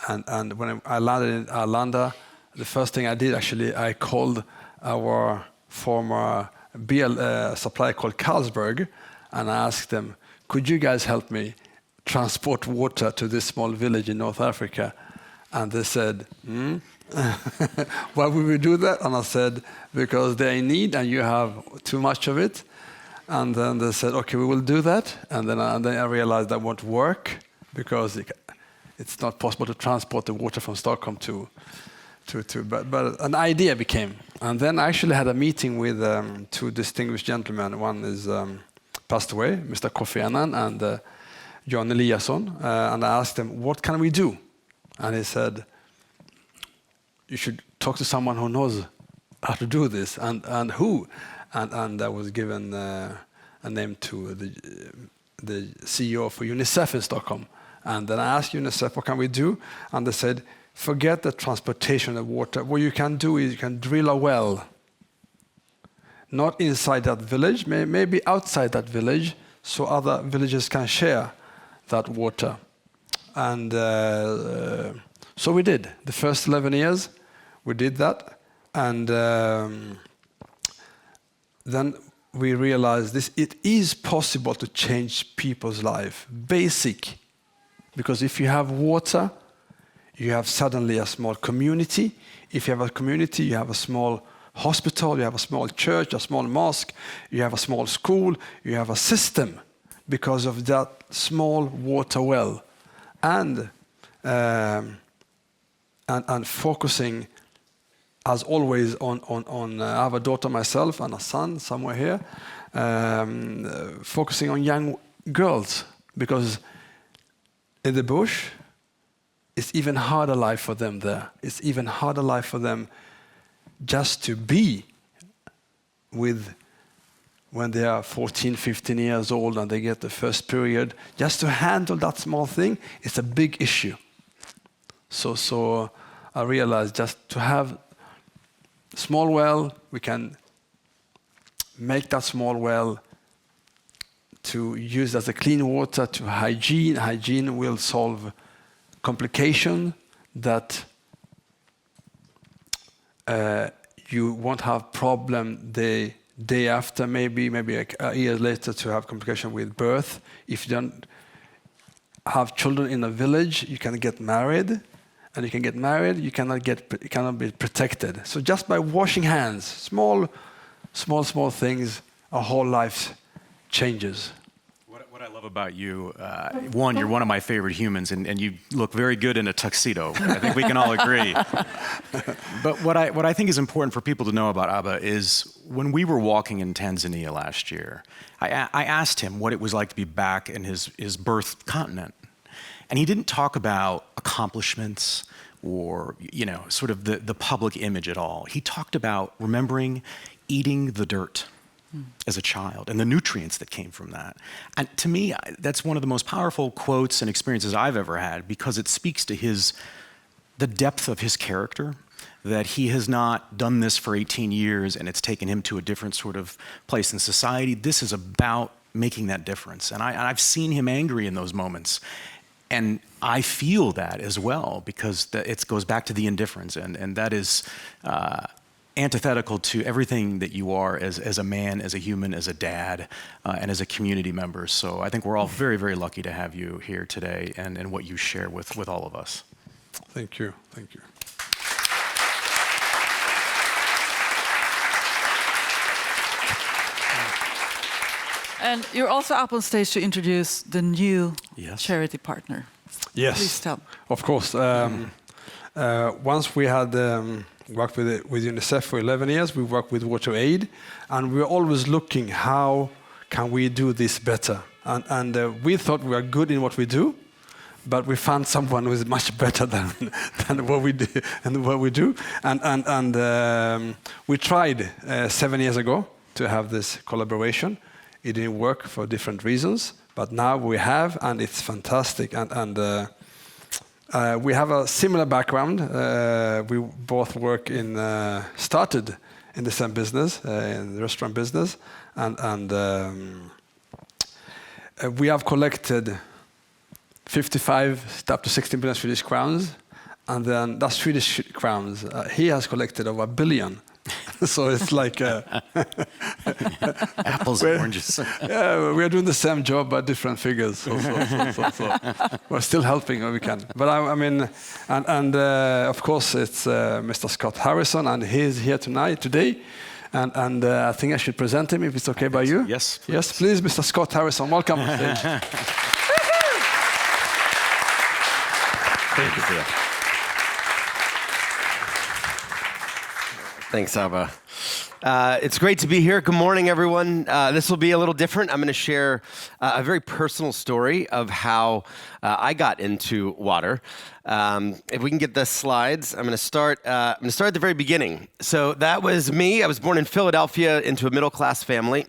Speaker 5: And when I landed in Arlanda, the first thing I did actually, I called our former beer supplier called Carlsberg, and I asked them, could you guys help me transport water to this small village in North Africa? And they said, why would we do that? And I said, because they're in need and you have too much of it. And then they said, okay, we will do that. And then I realized that won't work because it's not possible to transport the water from Stockholm but an idea became. And then I actually had a meeting with 2 distinguished gentlemen. One is passed away, Mr. Kofi Annan and John Eliasson. And I asked them, what can we do? And he said, you should talk to someone who knows how to do this. And who? And I was given a name to the CEO for UNICEF in Stockholm. And then I asked UNICEF, what can we do? And they said, forget the transportation of water. What you can do is you can drill a well. Not inside that village, maybe outside that village, so other villages can share that water. And so we did. The first 11 years, we did that. And then we realized it is possible to change people's life. Basic. Because if you have water, you have suddenly a small community. If you have a community, you have a small hospital, you have a small church, a small mosque, you have a small school, you have a system because of that small water well. And focusing, as always, on I have a daughter myself and a son somewhere here, focusing on young girls, because in the bush, it's even harder life for them there. It's even harder life for them just to be with when they are 14, 15 years old and they get the first period. Just to handle that small thing, it's a big issue. So I realized just to have small well, we can make that small well to use as a clean water to hygiene. Hygiene will solve complication that you won't have problem the day after, maybe a year later to have complication with birth. If you don't have children in a village, you can get married. And you can get married, you cannot be protected. So just by washing hands, small things, our whole life changes.
Speaker 2: What What I love about you, one, you're one of my favorite humans, and you look very good in a tuxedo. I think we can all agree. But what I think is important for people to know about Abbe is when we were walking in Tanzania last year, I asked him what it was like to be back in his birth continent. And he didn't talk about accomplishments or, sort of the public image at all. He talked about remembering eating the dirt as a child and the nutrients that came from that. And to me, that's one of the most powerful quotes and experiences I've ever had, because it speaks to the depth of his character, that he has not done this for 18 years and it's taken him to a different sort of place in society. This is about making that difference. And I've seen him angry in those moments. And I feel that as well, because it goes back to the indifference. And that is antithetical to everything that you are as a man, as a human, as a dad, and as a community member. So I think we're all very, very lucky to have you here today and what you share with all of us.
Speaker 5: Thank you. Thank you.
Speaker 1: And you're also up on stage to introduce the new charity partner.
Speaker 5: Yes.
Speaker 1: Please tell.
Speaker 5: Of course. Once we had worked with UNICEF for 11 years, we worked with WaterAid, and we were always looking how can we do this better. And we thought we were good in what we do, but we found someone who is much better than what we do. And we tried 7 years ago to have this collaboration. It didn't work for different reasons, but now we have, and it's fantastic. And we have a similar background. We both started in the same business, in the restaurant business, and we have collected 55 up to 16 billion Swedish crowns, and then that's Swedish crowns. He has collected over 1 billion. So it's like
Speaker 2: apples and oranges.
Speaker 5: Yeah, we are doing the same job but different figures. So we're still helping where we can. But I mean, and of course it's Mr. Scott Harrison, and he's here today. And I think I should present him if it's okay by you.
Speaker 2: Yes, please.
Speaker 5: Yes, please, Mr. Scott Harrison, welcome on stage.
Speaker 6: Thank you for that. Thanks, Abbe. It's great to be here. Good morning, everyone. This will be a little different. I'm going to share a very personal story of how I got into water. If we can get the slides, I'm going to start. I'm going to start at the very beginning. So that was me. I was born in Philadelphia into a middle-class family.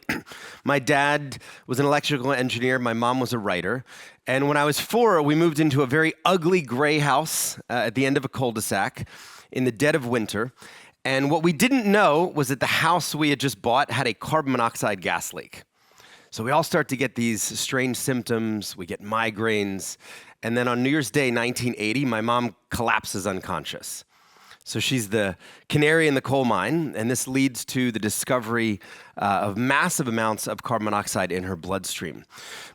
Speaker 6: My dad was an electrical engineer. My mom was a writer. And when I was 4, we moved into a very ugly gray house at the end of a cul-de-sac in the dead of winter. And what we didn't know was that the house we had just bought had a carbon monoxide gas leak. So we all start to get these strange symptoms. We get migraines. And then on New Year's Day, 1980, my mom collapses unconscious. So she's the canary in the coal mine, and this leads to the discovery of massive amounts of carbon monoxide in her bloodstream.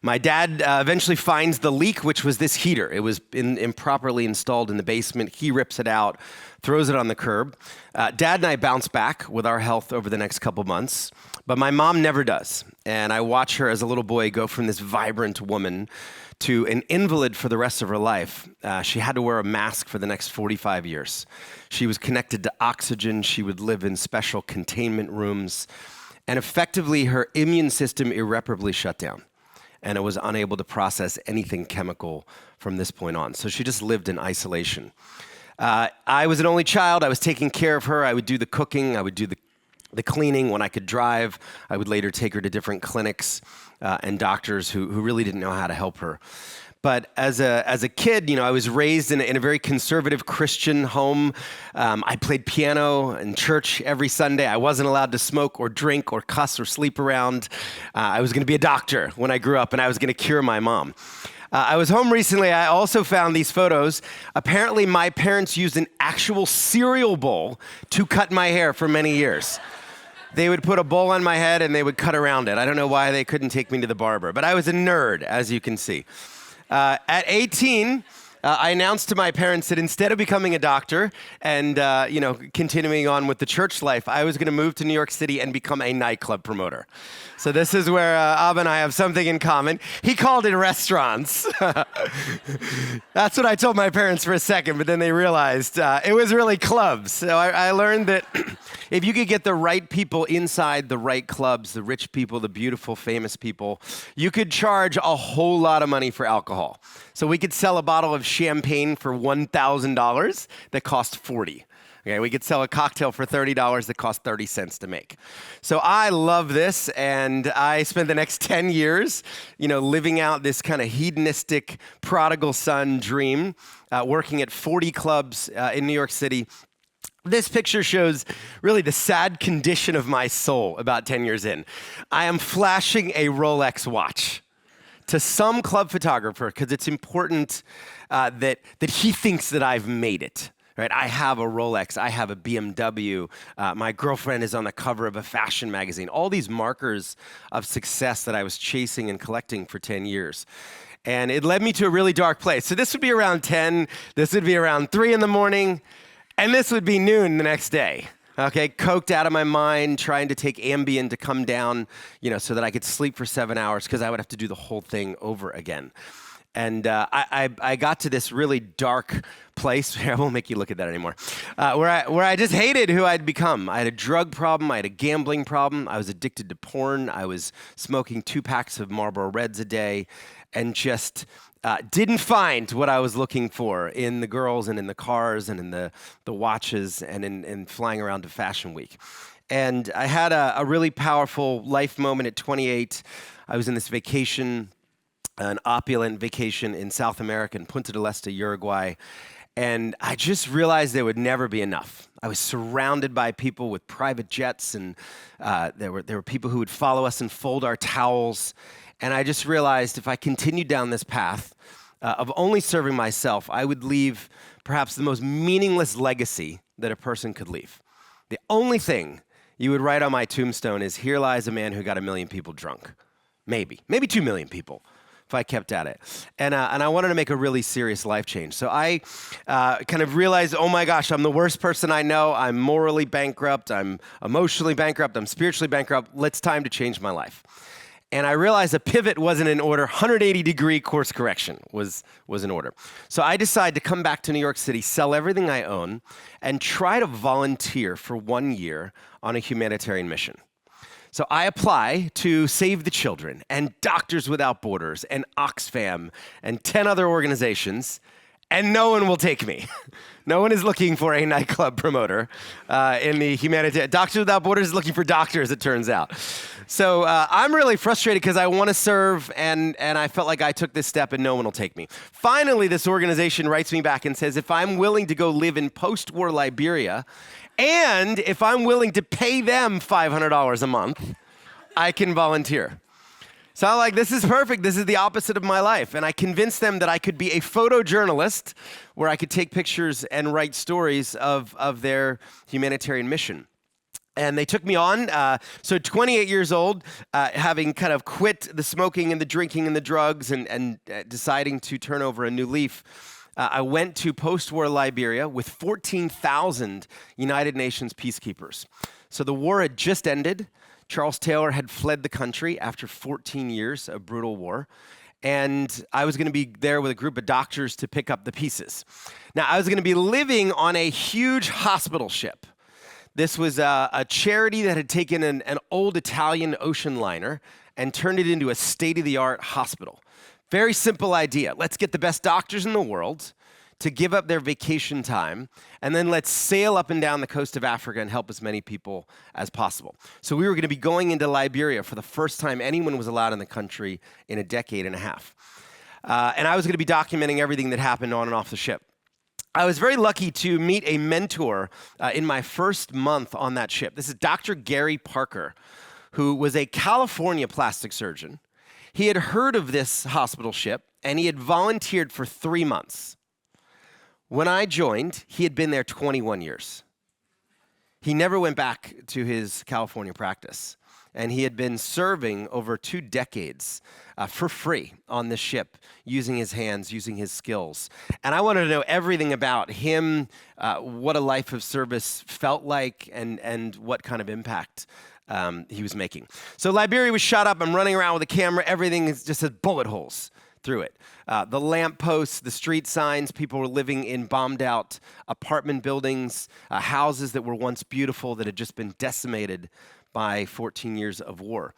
Speaker 6: My dad eventually finds the leak, which was this heater. It was improperly installed in the basement. He rips it out, throws it on the curb. Dad and I bounce back with our health over the next couple months, but my mom never does. And I watch her as a little boy go from this vibrant woman to an invalid for the rest of her life. She had to wear a mask for the next 45 years. She was connected to oxygen. She would live in special containment rooms. And effectively, her immune system irreparably shut down. And it was unable to process anything chemical from this point on. So she just lived in isolation. I was an only child. I was taking care of her. I would do the cooking. I would do the cleaning. When I could drive, I would later take her to different clinics and doctors who really didn't know how to help her. But as a kid, I was raised in a very conservative Christian home. I played piano in church every Sunday. I wasn't allowed to smoke or drink or cuss or sleep around. I was going to be a doctor when I grew up, and I was going to cure my mom. I was home recently. I also found these photos. Apparently, my parents used an actual cereal bowl to cut my hair for many years. They would put a bowl on my head and they would cut around it. I don't know why they couldn't take me to the barber, but I was a nerd, as you can see. At 18, I announced to my parents that instead of becoming a doctor and continuing on with the church life, I was going to move to New York City and become a nightclub promoter. So this is where Abbe and I have something in common. He called it restaurants. That's what I told my parents for a second, but then they realized it was really clubs. So I learned that if you could get the right people inside the right clubs, the rich people, the beautiful, famous people, you could charge a whole lot of money for alcohol. So we could sell a bottle of champagne for $1,000 that cost $40. Okay, we could sell a cocktail for $30 that cost 30 cents to make. So I love this, and I spent the next 10 years, living out this kind of hedonistic prodigal son dream, working at 40 clubs in New York City. This picture shows really the sad condition of my soul about 10 years in. I am flashing a Rolex watch to some club photographer because it's important that he thinks that I've made it. Right? I have a Rolex, I have a BMW, my girlfriend is on the cover of a fashion magazine, all these markers of success that I was chasing and collecting for 10 years. And it led me to a really dark place. So this would be around 10, this would be around 3 in the morning, and this would be noon the next day. Okay, coked out of my mind, trying to take Ambien to come down, so that I could sleep for 7 hours because I would have to do the whole thing over again. And I got to this really dark place. I won't make you look at that anymore. Where I just hated who I'd become. I had a drug problem. I had a gambling problem. I was addicted to porn. I was smoking 2 packs of Marlboro Reds a day, and just didn't find what I was looking for in the girls and in the cars and in the watches and in flying around to Fashion Week. And I had a really powerful life moment at 28. I was in this vacation, an opulent vacation in South America, in Punta del Este, Uruguay, and I just realized there would never be enough. I was surrounded by people with private jets, and there were people who would follow us and fold our towels, and I just realized if I continued down this path of only serving myself, I would leave perhaps the most meaningless legacy that a person could leave. The only thing you would write on my tombstone is, "Here lies a man who got 1 million people drunk." Maybe 2 million people, if I kept at it. And I wanted to make a really serious life change. So I kind of realized, oh my gosh, I'm the worst person I know. I'm morally bankrupt. I'm emotionally bankrupt. I'm spiritually bankrupt. It's time to change my life. And I realized a pivot wasn't in order. 180-degree course correction was in order. So I decided to come back to New York City, sell everything I own, and try to volunteer for 1 year on a humanitarian mission. So I apply to Save the Children and Doctors Without Borders and Oxfam and 10 other organizations, and no one will take me. No one is looking for a nightclub promoter in the humanitarian. Doctors Without Borders is looking for doctors, it turns out. So I'm really frustrated because I want to serve, and I felt like I took this step and no one will take me. Finally, this organization writes me back and says, if I'm willing to go live in post-war Liberia, and if I'm willing to pay them $500 a month, I can volunteer. So I'm like, this is perfect. This is the opposite of my life. And I convinced them that I could be a photojournalist where I could take pictures and write stories of their humanitarian mission. And they took me on. So 28 years old, having kind of quit the smoking and the drinking and the drugs and deciding to turn over a new leaf, I went to post-war Liberia with 14,000 United Nations peacekeepers. So the war had just ended. Charles Taylor had fled the country after 14 years of brutal war. And I was going to be there with a group of doctors to pick up the pieces. Now, I was going to be living on a huge hospital ship. This was a charity that had taken an old Italian ocean liner and turned it into a state-of-the-art hospital. Very simple idea. Let's get the best doctors in the world to give up their vacation time, and then let's sail up and down the coast of Africa and help as many people as possible. So we were going to be going into Liberia for the first time anyone was allowed in the country in a decade and a half. And I was going to be documenting everything that happened on and off the ship. I was very lucky to meet a mentor in my first month on that ship. This is Dr. Gary Parker, who was a California plastic surgeon. He had heard of this hospital ship, and he had volunteered for 3 months. When I joined, he had been there 21 years. He never went back to his California practice. and he had been serving over 2 decades for free on the ship, using his hands, using his skills. And I wanted to know everything about him, what a life of service felt like, and what kind of impact he was making. So Liberia was shot up. I'm running around with a camera. Everything is just has bullet holes through it. The lampposts, the street signs, people were living in bombed out apartment buildings, houses that were once beautiful that had just been decimated by 14 years of war.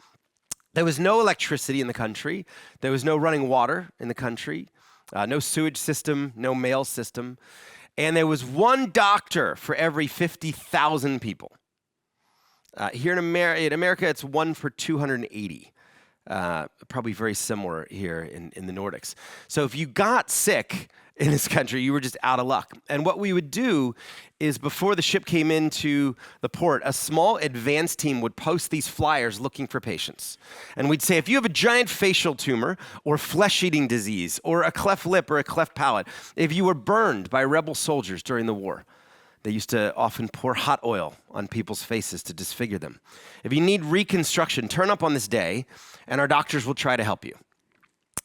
Speaker 6: There was no electricity in the country. There was no running water in the country, no sewage system, no mail system. And there was one doctor for every 50,000 people. Here in America, it's 1 for 280. Probably very similar here in the Nordics. So if you got sick in this country, you were just out of luck. And what we would do is before the ship came into the port, a small advance team would post these flyers looking for patients. And we'd say, if you have a giant facial tumor or flesh-eating disease or a cleft lip or a cleft palate, if you were burned by rebel soldiers during the war, they used to often pour hot oil on people's faces to disfigure them. If you need reconstruction, turn up on this day, and our doctors will try to help you.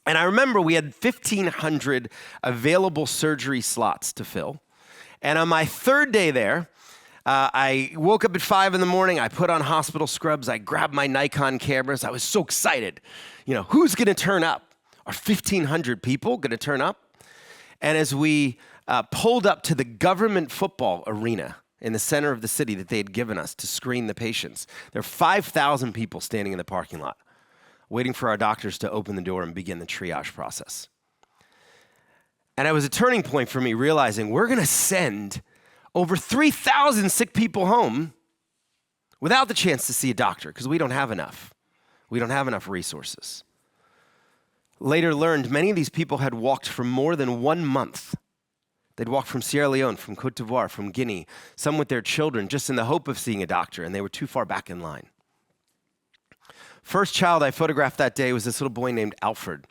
Speaker 6: And I remember we had 1,500 available surgery slots to fill. And on my 3rd day there, I woke up at 5 in the morning. I put on hospital scrubs. I grabbed my Nikon cameras. I was so excited. You know, who's going to turn up? Are 1,500 people going to turn up? And as we pulled up to the government football arena in the center of the city that they had given us to screen the patients, there were 5,000 people standing in the parking lot, waiting for our doctors to open the door and begin the triage process. And it was a turning point for me, realizing we're going to send over 3,000 sick people home without the chance to see a doctor because we don't have enough. We don't have enough resources. Later learned many of these people had walked for more than 1 month. They'd walked from Sierra Leone, from Cote d'Ivoire, from Guinea, some with their children, just in the hope of seeing a doctor, and they were too far back in line. First child I photographed that day was this little boy named Alfred.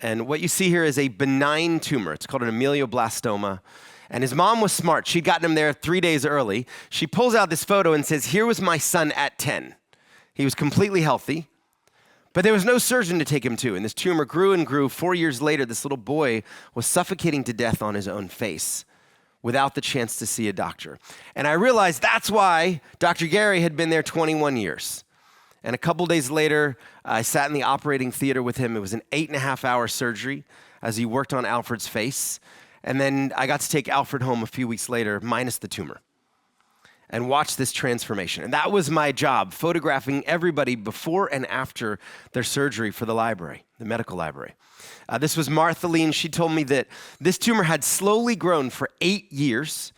Speaker 6: And what you see here is a benign tumor. It's called an ameloblastoma. And his mom was smart. She'd gotten him there 3 days early. She pulls out this photo and says, here was my son at 10. He was completely healthy, but there was no surgeon to take him to. And this tumor grew and grew. 4 years later, this little boy was suffocating to death on his own face without the chance to see a doctor. And I realized that's why Dr. Gary had been there 21 years. And a couple days later, I sat in the operating theater with him. It was an 8.5-hour surgery as he worked on Alfred's face. And then I got to take Alfred home a few weeks later, minus the tumor, and watch this transformation. And that was my job, photographing everybody before and after their surgery for the library, the medical library. This was Martha Lean. She told me that this tumor had slowly grown for 8 years.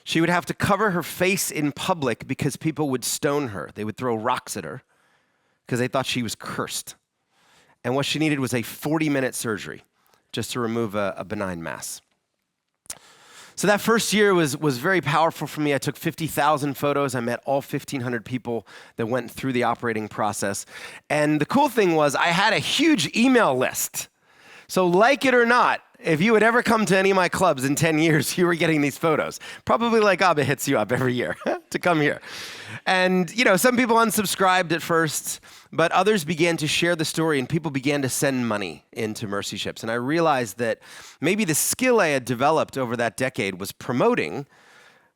Speaker 6: She would have to cover her face in public because people would stone her. They would throw rocks at her because they thought she was cursed. And what she needed was a 40-minute surgery just to remove a benign mass. So that first year was very powerful for me. I took 50,000 photos. I met all 1,500 people that went through the operating process. And the cool thing was I had a huge email list. So like it or not, if you had ever come to any of my clubs in 10 years, you were getting these photos. Probably like Abbe hits you up every year to come here. And, you know, some people unsubscribed at first, but others began to share the story and people began to send money into Mercy Ships. And I realized that maybe the skill I had developed over that decade was promoting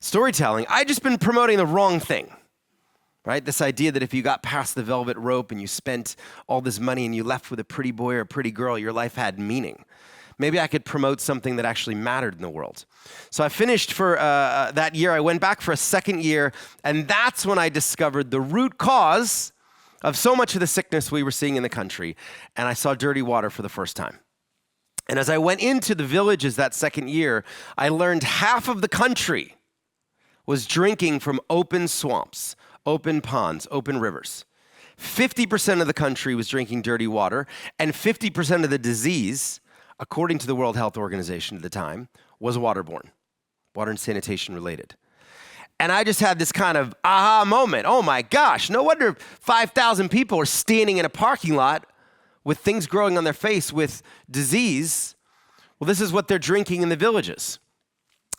Speaker 6: storytelling. I'd just been promoting the wrong thing, right? This idea that if you got past the velvet rope and you spent all this money and you left with a pretty boy or a pretty girl, your life had meaning. Maybe I could promote something that actually mattered in the world. So I finished for that year. I went back for a second year, and that's when I discovered the root cause of so much of the sickness we were seeing in the country, and I saw dirty water for the first time. And as I went into the villages that second year, I learned half of the country was drinking from open swamps, open ponds, open rivers. 50% of the country was drinking dirty water, and 50% of the disease, according to the World Health Organization at the time, was waterborne, water and sanitation related. And I just had this kind of aha moment. Oh my gosh, no wonder 5,000 people are standing in a parking lot with things growing on their face with disease. Well, this is what they're drinking in the villages.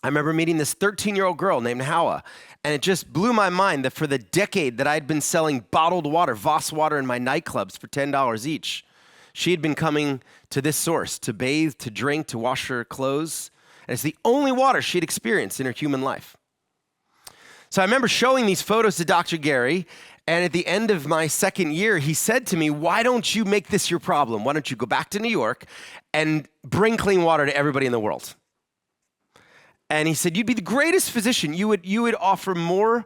Speaker 6: I remember meeting this 13-year-old girl named Hawa, and it just blew my mind that for the decade that I'd been selling bottled water, Voss water in my nightclubs for $10 each, she had been coming to this source to bathe, to drink, to wash her clothes, and it's the only water she'd experienced in her human life. So I remember showing these photos to Dr. Gary, and at the end of my second year, he said to me, why don't you make this your problem? Why don't you go back to New York and bring clean water to everybody in the world? And he said, you'd be the greatest physician. You would offer more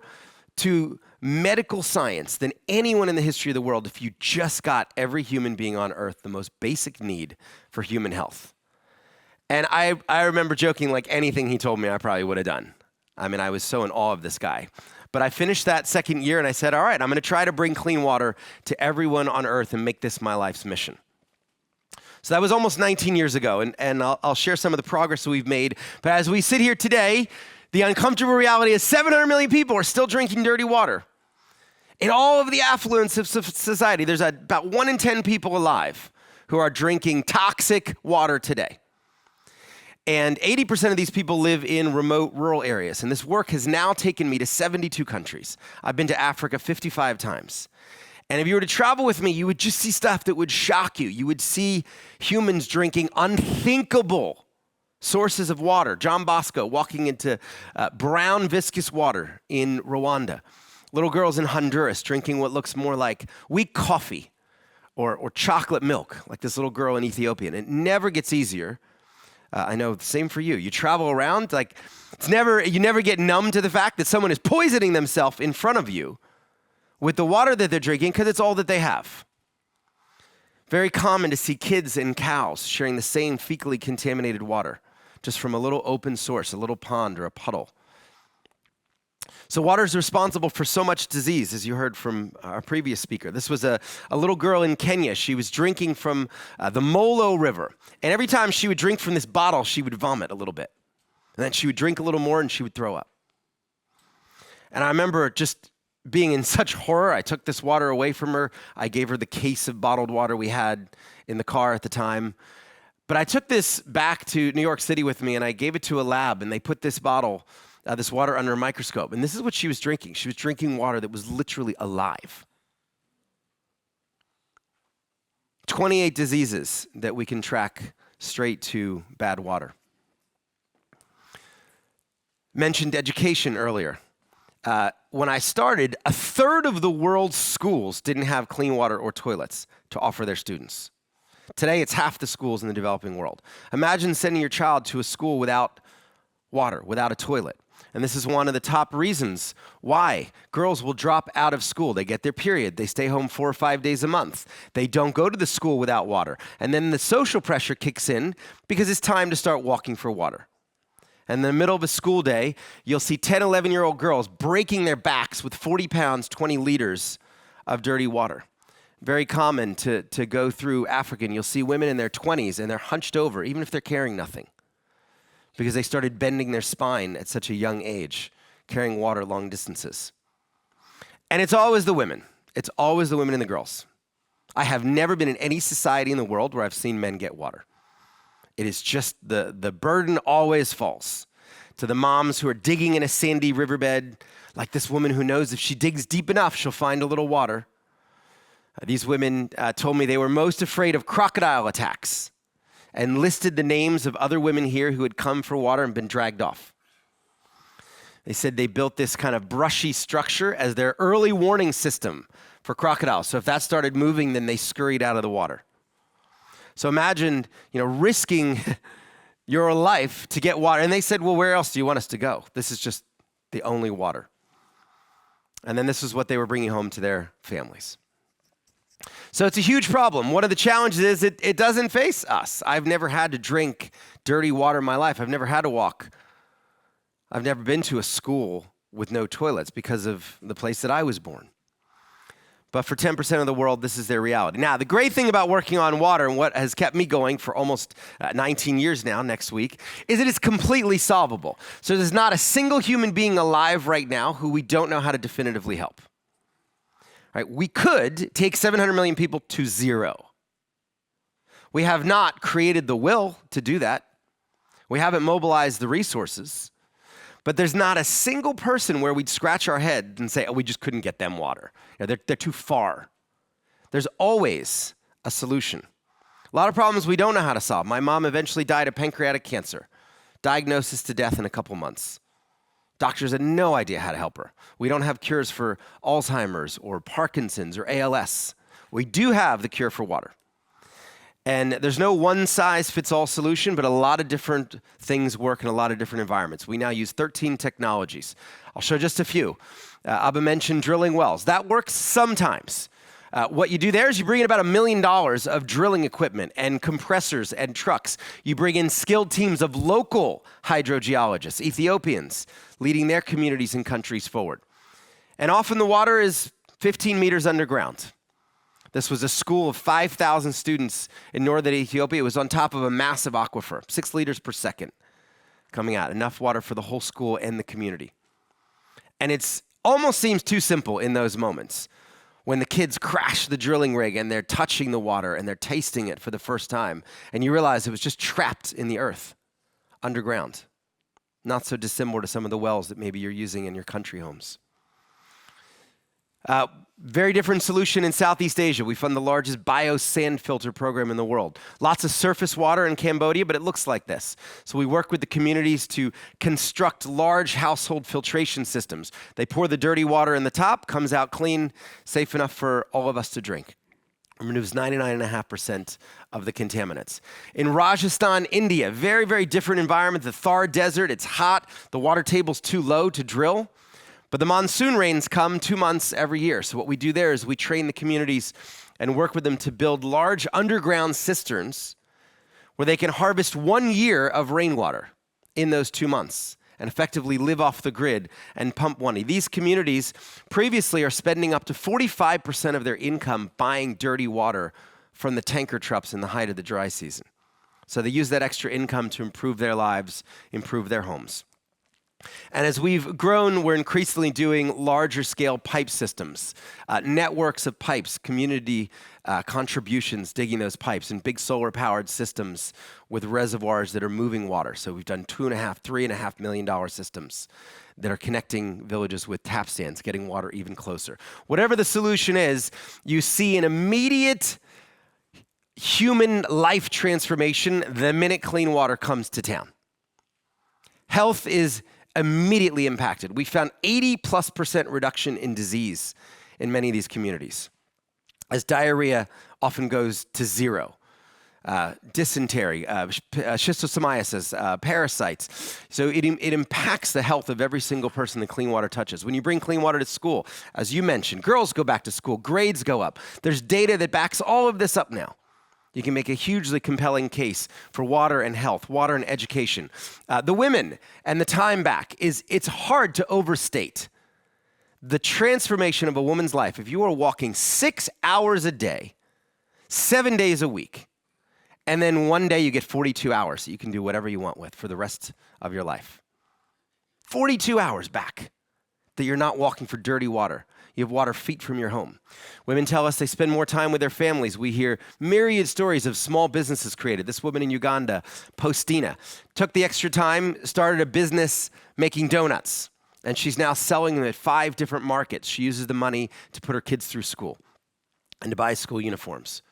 Speaker 6: to medical science than anyone in the history of the world if you just got every human being on earth the most basic need for human health. And I remember joking, like anything he told me I probably would have done. I mean, I was so in awe of this guy. But I finished that second year and I said, all right, I'm going to try to bring clean water to everyone on earth and make this my life's mission. So that was almost 19 years ago, and I'll share some of the progress that we've made. But as we sit here today, the uncomfortable reality is 700 million people are still drinking dirty water. In all of the affluence of society, there's about 1 in 10 people alive who are drinking toxic water today. And 80% of these people live in remote rural areas. And this work has now taken me to 72 countries. I've been to Africa 55 times. And if you were to travel with me, you would just see stuff that would shock you. You would see humans drinking unthinkable sources of water. John Bosco walking into brown viscous water in Rwanda. Little girls in Honduras drinking what looks more like weak coffee or chocolate milk, like this little girl in Ethiopia. And it never gets easier. I know, the same for you. You travel around, like you never get numb to the fact that someone is poisoning themselves in front of you with the water that they're drinking because it's all that they have. Very common to see kids and cows sharing the same fecally contaminated water, just from a little open source, a little pond or a puddle. So water is responsible for so much disease, as you heard from our previous speaker. This was a little girl in Kenya. She was drinking from the Molo River. And every time she would drink from this bottle, she would vomit a little bit. And then she would drink a little more and she would throw up. And I remember just being in such horror. I took this water away from her. I gave her the case of bottled water we had in the car at the time. But I took this back to New York City with me and I gave it to a lab, and they put this bottle, this water under a microscope. And this is what she was drinking. She was drinking water that was literally alive. 28 diseases that we can track straight to bad water. Mentioned education earlier. When I started, 1/3 of the world's schools didn't have clean water or toilets to offer their students. Today, it's half the schools in the developing world. Imagine sending your child to a school without water, without a toilet. And this is one of the top reasons why girls will drop out of school. They get their period. They stay home 4 or 5 days a month. They don't go to the school without water. And then the social pressure kicks in because it's time to start walking for water. And in the middle of a school day, you'll see 10, 11-year-old girls breaking their backs with 40 pounds, 20 liters of dirty water. Very common to go through Africa, and you'll see women in their 20s, and they're hunched over, even if they're carrying nothing, because they started bending their spine at such a young age, carrying water long distances. And it's always the women. It's always the women and the girls. I have never been in any society in the world where I've seen men get water. It is just the burden always falls to the moms who are digging in a sandy riverbed, like this woman who knows if she digs deep enough, she'll find a little water. These women told me they were most afraid of crocodile attacks and listed the names of other women here who had come for water and been dragged off. They said they built this kind of brushy structure as their early warning system for crocodiles. So if that started moving, then they scurried out of the water. So imagine, risking your life to get water. And they said, well, where else do you want us to go? This is just the only water. And then this is what they were bringing home to their families. So it's a huge problem. One of the challenges is it doesn't face us. I've never had to drink dirty water in my life. I've never had to walk. I've never been to a school with no toilets because of the place that I was born. But for 10% of the world, this is their reality. Now, the great thing about working on water, and what has kept me going for almost 19 years now, next week, is that it's completely solvable. So there's not a single human being alive right now who we don't know how to definitively help. Right? We could take 700 million people to zero. We have not created the will to do that. We haven't mobilized the resources. But there's not a single person where we'd scratch our head and say, oh, we just couldn't get them water. They're too far. There's always a solution. A lot of problems we don't know how to solve. My mom eventually died of pancreatic cancer. Diagnosis to death in a couple months. Doctors had no idea how to help her. We don't have cures for Alzheimer's or Parkinson's or ALS. We do have the cure for water. And there's no one-size-fits-all solution, but a lot of different things work in a lot of different environments. We now use 13 technologies. I'll show just a few. Abbe mentioned drilling wells. That works sometimes. What you do there is you bring in about $1 million of drilling equipment and compressors and trucks. You bring in skilled teams of local hydrogeologists, Ethiopians, leading their communities and countries forward. And often the water is 15 meters underground. This was a school of 5,000 students in northern Ethiopia. It was on top of a massive aquifer, 6 liters per second coming out, enough water for the whole school and the community. And it almost seems too simple in those moments when the kids crash the drilling rig and they're touching the water and they're tasting it for the first time, and you realize it was just trapped in the earth, underground. Not so dissimilar to some of the wells that maybe you're using in your country homes. Very different solution in Southeast Asia. We fund the largest bio-sand filter program in the world. Lots of surface water in Cambodia, but it looks like this. So we work with the communities to construct large household filtration systems. They pour the dirty water in the top, comes out clean, safe enough for all of us to drink. It removes 99.5% of the contaminants. In Rajasthan, India, very, very different environment. The Thar Desert, it's hot. The water table's too low to drill. But the monsoon rains come 2 months every year. So what we do there is we train the communities and work with them to build large underground cisterns where they can harvest 1 year of rainwater in those 2 months and effectively live off the grid and pump money. These communities previously are spending up to 45% of their income buying dirty water from the tanker trucks in the height of the dry season. So they use that extra income to improve their lives, improve their homes. And as we've grown, we're increasingly doing larger scale pipe systems, networks of pipes, community contributions, digging those pipes, and big solar powered systems with reservoirs that are moving water. So we've done $3.5 million systems that are connecting villages with tap stands, getting water even closer. Whatever the solution is, you see an immediate human life transformation the minute clean water comes to town. Health is immediately impacted. We found 80+% reduction in disease in many of these communities, as diarrhea often goes to zero. Dysentery, schistosomiasis, parasites. So it impacts the health of every single person that clean water touches. When you bring clean water to school, as you mentioned, girls go back to school, grades go up. There's data that backs all of this up now. You can make a hugely compelling case for water and health, water and education. The women and the time back it's hard to overstate the transformation of a woman's life. If you are walking 6 hours a day, 7 days a week, and then one day you get 42 hours that you can do whatever you want with for the rest of your life. 42 hours back that you're not walking for dirty water. You have water feet from your home. Women tell us they spend more time with their families. We hear myriad stories of small businesses created. This woman in Uganda, Postina, took the extra time, started a business making donuts, and she's now selling them at 5 different markets. She uses the money to put her kids through school and to buy school uniforms.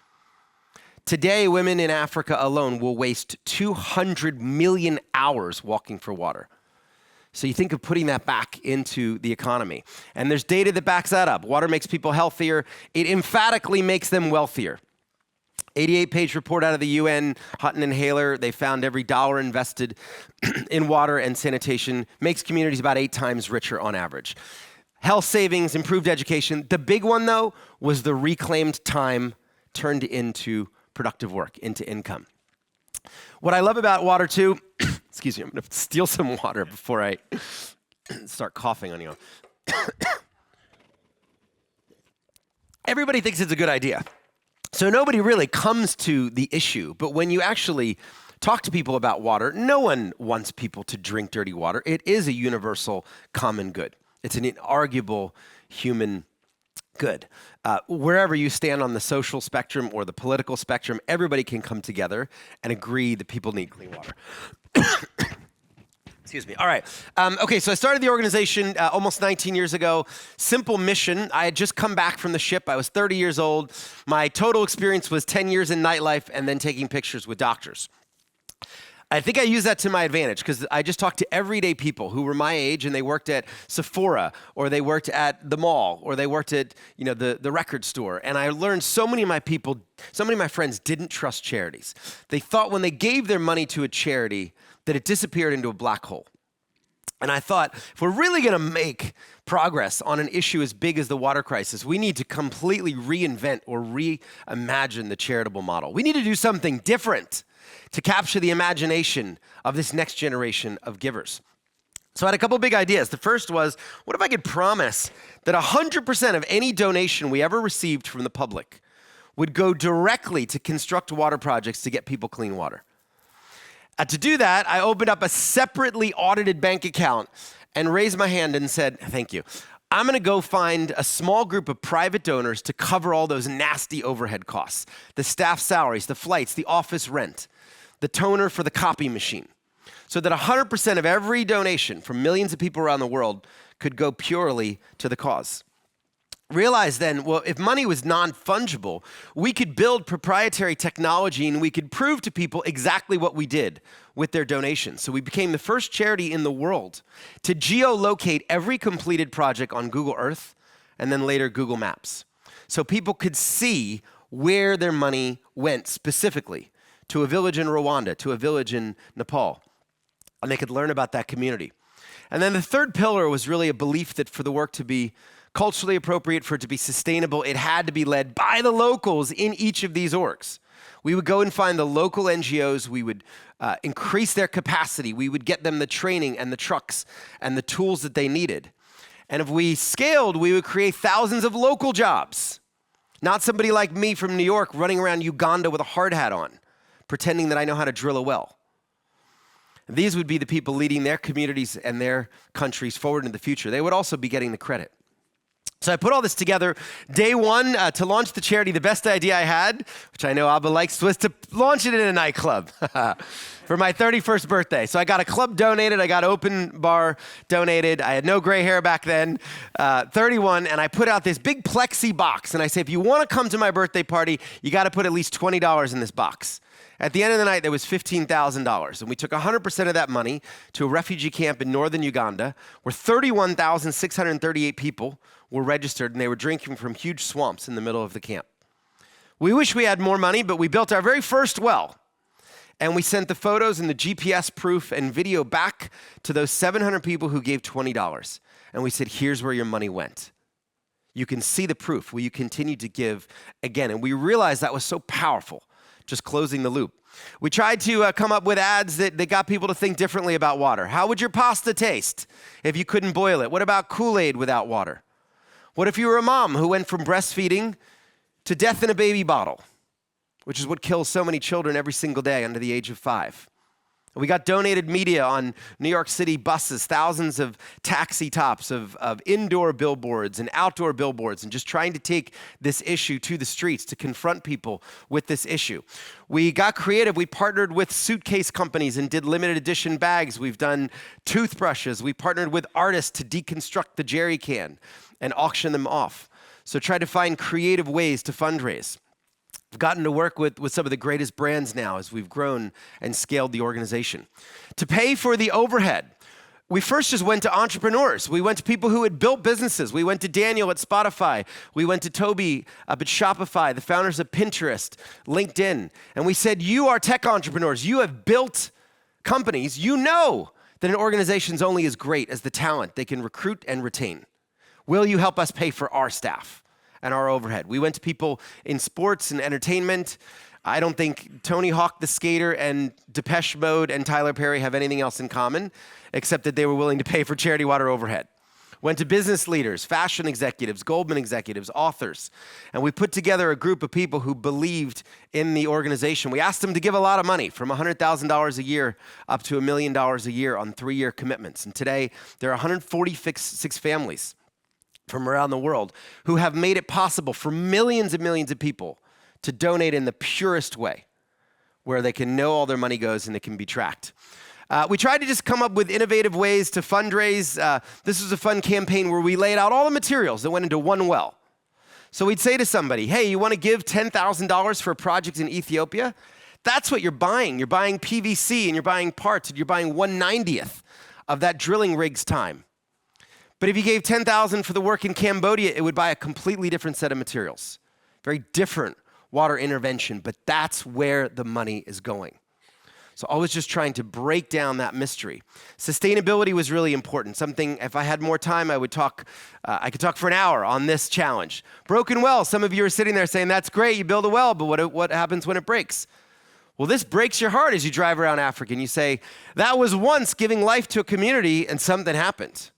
Speaker 6: Today, women in Africa alone will waste 200 million hours walking for water. So you think of putting that back into the economy. And there's data that backs that up. Water makes people healthier. It emphatically makes them wealthier. 88-page report out of the UN, Hutton and Haler, they found every dollar invested in water and sanitation makes communities about 8 times richer on average. Health savings, improved education. The big one, though, was the reclaimed time turned into productive work, into income. What I love about water, too, excuse me, I'm going to steal some water before I start coughing on you. Everybody thinks it's a good idea. So nobody really comes to the issue. But when you actually talk to people about water, no one wants people to drink dirty water. It is a universal common good. It's an inarguable human good. Wherever you stand on the social spectrum or the political spectrum, everybody can come together and agree that people need clean water. Excuse me. All right. Okay, so I started the organization almost 19 years ago. Simple mission. I had just come back from the ship. I was 30 years old. My total experience was 10 years in nightlife and then taking pictures with doctors. I think I use that to my advantage because I just talked to everyday people who were my age and they worked at Sephora or they worked at the mall or they worked at the record store. And I learned so many of my friends didn't trust charities. They thought when they gave their money to a charity that it disappeared into a black hole. And I thought, if we're really going to make progress on an issue as big as the water crisis, we need to completely reinvent or reimagine the charitable model. We need to do something different to capture the imagination of this next generation of givers. So I had a couple big ideas. The first was, what if I could promise that 100% of any donation we ever received from the public would go directly to construct water projects to get people clean water? To do that, I opened up a separately audited bank account and raised my hand and said, thank you. I'm going to go find a small group of private donors to cover all those nasty overhead costs, the staff salaries, the flights, the office rent, the toner for the copy machine, so that 100% of every donation from millions of people around the world could go purely to the cause. Realize then, well, if money was non-fungible, we could build proprietary technology and we could prove to people exactly what we did with their donations. So we became the first charity in the world to geolocate every completed project on Google Earth and then later Google Maps. So people could see where their money went specifically to a village in Rwanda, to a village in Nepal, and they could learn about that community. And then the third pillar was really a belief that for the work to be culturally appropriate, for it to be sustainable, it had to be led by the locals in each of these orgs. We would go and find the local NGOs. We would increase their capacity. We would get them the training and the trucks and the tools that they needed. And if we scaled, we would create thousands of local jobs. Not somebody like me from New York running around Uganda with a hard hat on, pretending that I know how to drill a well. These would be the people leading their communities and their countries forward into the future. They would also be getting the credit. So I put all this together. Day one, to launch the charity, the best idea I had, which I know Abbe likes, was to launch it in a nightclub for my 31st birthday. So I got a club donated. I got open bar donated. I had no gray hair back then, 31, and I put out this big plexi box. And I say, if you want to come to my birthday party, you got to put at least $20 in this box. At the end of the night, there was $15,000, and we took 100% of that money to a refugee camp in northern Uganda, where 31,638 people were registered, and they were drinking from huge swamps in the middle of the camp. We wish we had more money, but we built our very first well, and we sent the photos and the GPS proof and video back to those 700 people who gave $20, and we said, here's where your money went. You can see the proof. Will you continue to give again? And we realized that was so powerful. Just closing the loop. We tried to come up with ads that got people to think differently about water. How would your pasta taste if you couldn't boil it? What about Kool-Aid without water? What if you were a mom who went from breastfeeding to death in a baby bottle, which is what kills so many children every single day under the age of 5? We got donated media on New York City buses, thousands of taxi tops of indoor billboards and outdoor billboards, and just trying to take this issue to the streets to confront people with this issue. We got creative. We partnered with suitcase companies and did limited edition bags. We've done toothbrushes. We partnered with artists to deconstruct the jerry can and auction them off. So try to find creative ways to fundraise. I've gotten to work with some of the greatest brands now as we've grown and scaled the organization. To pay for the overhead, we first just went to entrepreneurs. We went to people who had built businesses. We went to Daniel at Spotify. We went to Toby up at Shopify, the founders of Pinterest, LinkedIn. And we said, you are tech entrepreneurs. You have built companies. You know that an organization is only as great as the talent they can recruit and retain. Will you help us pay for our staff and our overhead? We went to people in sports and entertainment. I don't think Tony Hawk the skater and Depeche Mode and Tyler Perry have anything else in common, except that they were willing to pay for charity water overhead. Went to business leaders, fashion executives, Goldman executives, authors, and we put together a group of people who believed in the organization. We asked them to give a lot of money, from $100,000 a year up to $1 million a year on 3-year commitments. And today, there are 146 families from around the world who have made it possible for millions and millions of people to donate in the purest way, where they can know all their money goes and it can be tracked. We tried to just come up with innovative ways to fundraise. This was a fun campaign where we laid out all the materials that went into one well. So we'd say to somebody, hey, you want to give $10,000 for a project in Ethiopia? That's what you're buying. You're buying PVC and you're buying parts and you're buying 1/90th of that drilling rig's time. But if you gave $10,000 for the work in Cambodia, it would buy a completely different set of materials. Very different water intervention, but that's where the money is going. So always just trying to break down that mystery. Sustainability was really important. Something, if I had more time, I could talk for an hour on this challenge. Broken well, some of you are sitting there saying, that's great, you build a well, but what happens when it breaks? Well, this breaks your heart as you drive around Africa and you say, that was once giving life to a community and something happened.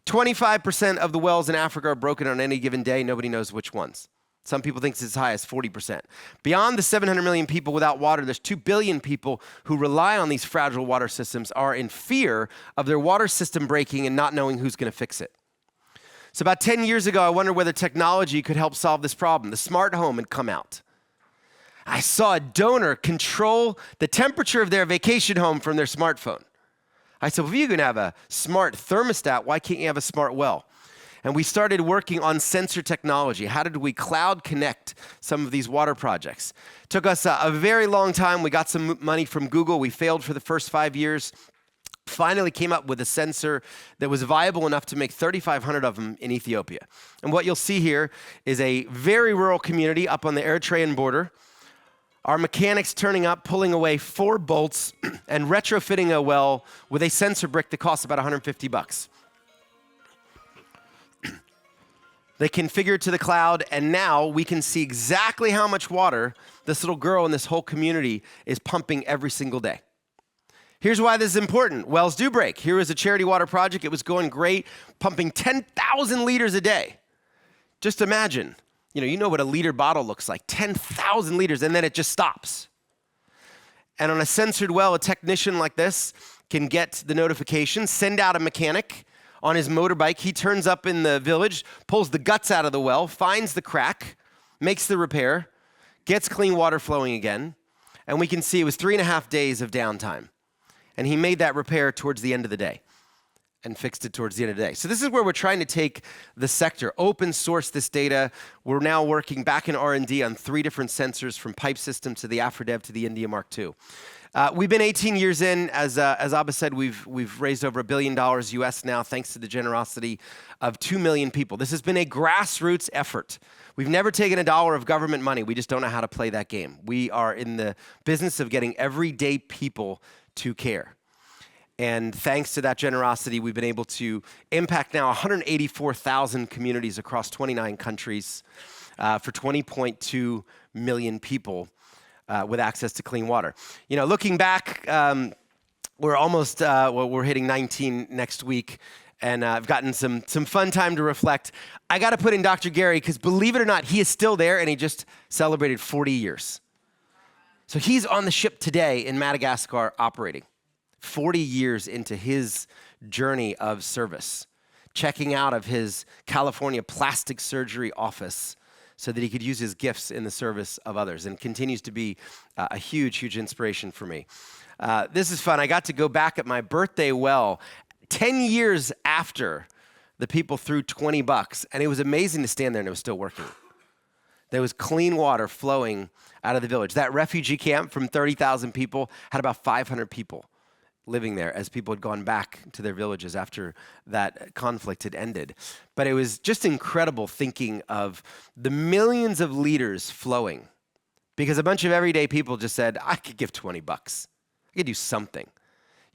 Speaker 6: 25% of the wells in Africa are broken on any given day. Nobody knows which ones. Some people think it's as high as 40%. Beyond the 700 million people without water, there's 2 billion people who rely on these fragile water systems, are in fear of their water system breaking and not knowing who's going to fix it. So about 10 years ago, I wondered whether technology could help solve this problem. The smart home had come out. I saw a donor control the temperature of their vacation home from their smartphone. I said, well, if you can have a smart thermostat, why can't you have a smart well? And we started working on sensor technology. How did we cloud connect some of these water projects? Took us a very long time. We got some money from Google. We failed for the first 5 years. Finally came up with a sensor that was viable enough to make 3,500 of them in Ethiopia. And what you'll see here is a very rural community up on the Eritrean border. Our mechanics turning up, pulling away 4 bolts and retrofitting a well with a sensor brick that costs about $150. They configured to the cloud, and now we can see exactly how much water this little girl in this whole community is pumping every single day. Here's why this is important. Wells do break. Here was a charity water project. It was going great, pumping 10,000 liters a day. Just imagine, you know what a liter bottle looks like, 10,000 liters, and then it just stops. And on a censored well, a technician like this can get the notification, send out a mechanic on his motorbike. He turns up in the village, pulls the guts out of the well, finds the crack, makes the repair, gets clean water flowing again. And we can see it was 3.5 days of downtime. And he made that repair towards the end of the day and fixed it towards the end of the day. So this is where we're trying to take the sector, open source this data. We're now working back in R&D on 3 different sensors, from pipe system to the AfroDev to the India Mark II. We've been 18 years in. As Abbe said, we've raised over $1 billion US now, thanks to the generosity of 2 million people. This has been a grassroots effort. We've never taken $1 of government money. We just don't know how to play that game. We are in the business of getting everyday people to care. And thanks to that generosity, we've been able to impact now 184,000 communities across 29 countries for 20.2 million people. With access to clean water. Looking back, we're almost, we're hitting 19 next week, and I've gotten some fun time to reflect. I got to put in Dr. Gary, because believe it or not, he is still there, and he just celebrated 40 years. So he's on the ship today in Madagascar operating, 40 years into his journey of service, checking out of his California plastic surgery office so that he could use his gifts in the service of others, and continues to be a huge, huge inspiration for me. This is fun. I got to go back at my birthday well 10 years after the people threw $20, and it was amazing to stand there and it was still working. There was clean water flowing out of the village. That refugee camp from 30,000 people had about 500 people living there as people had gone back to their villages after that conflict had ended. But it was just incredible thinking of the millions of liters flowing, because a bunch of everyday people just said, I could give $20. I could do something.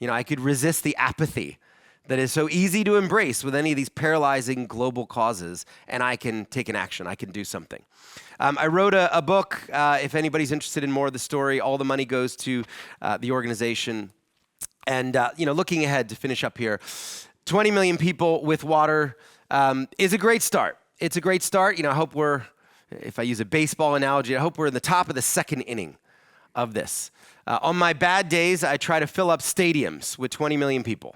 Speaker 6: I could resist the apathy that is so easy to embrace with any of these paralyzing global causes, and I can take an action. I can do something. I wrote a book. If anybody's interested in more of the story, all the money goes to the organization. And, looking ahead to finish up here, 20 million people with water is a great start. It's a great start. I hope if I use a baseball analogy, I hope we're in the top of the 2nd inning of this. On my bad days, I try to fill up stadiums with 20 million people.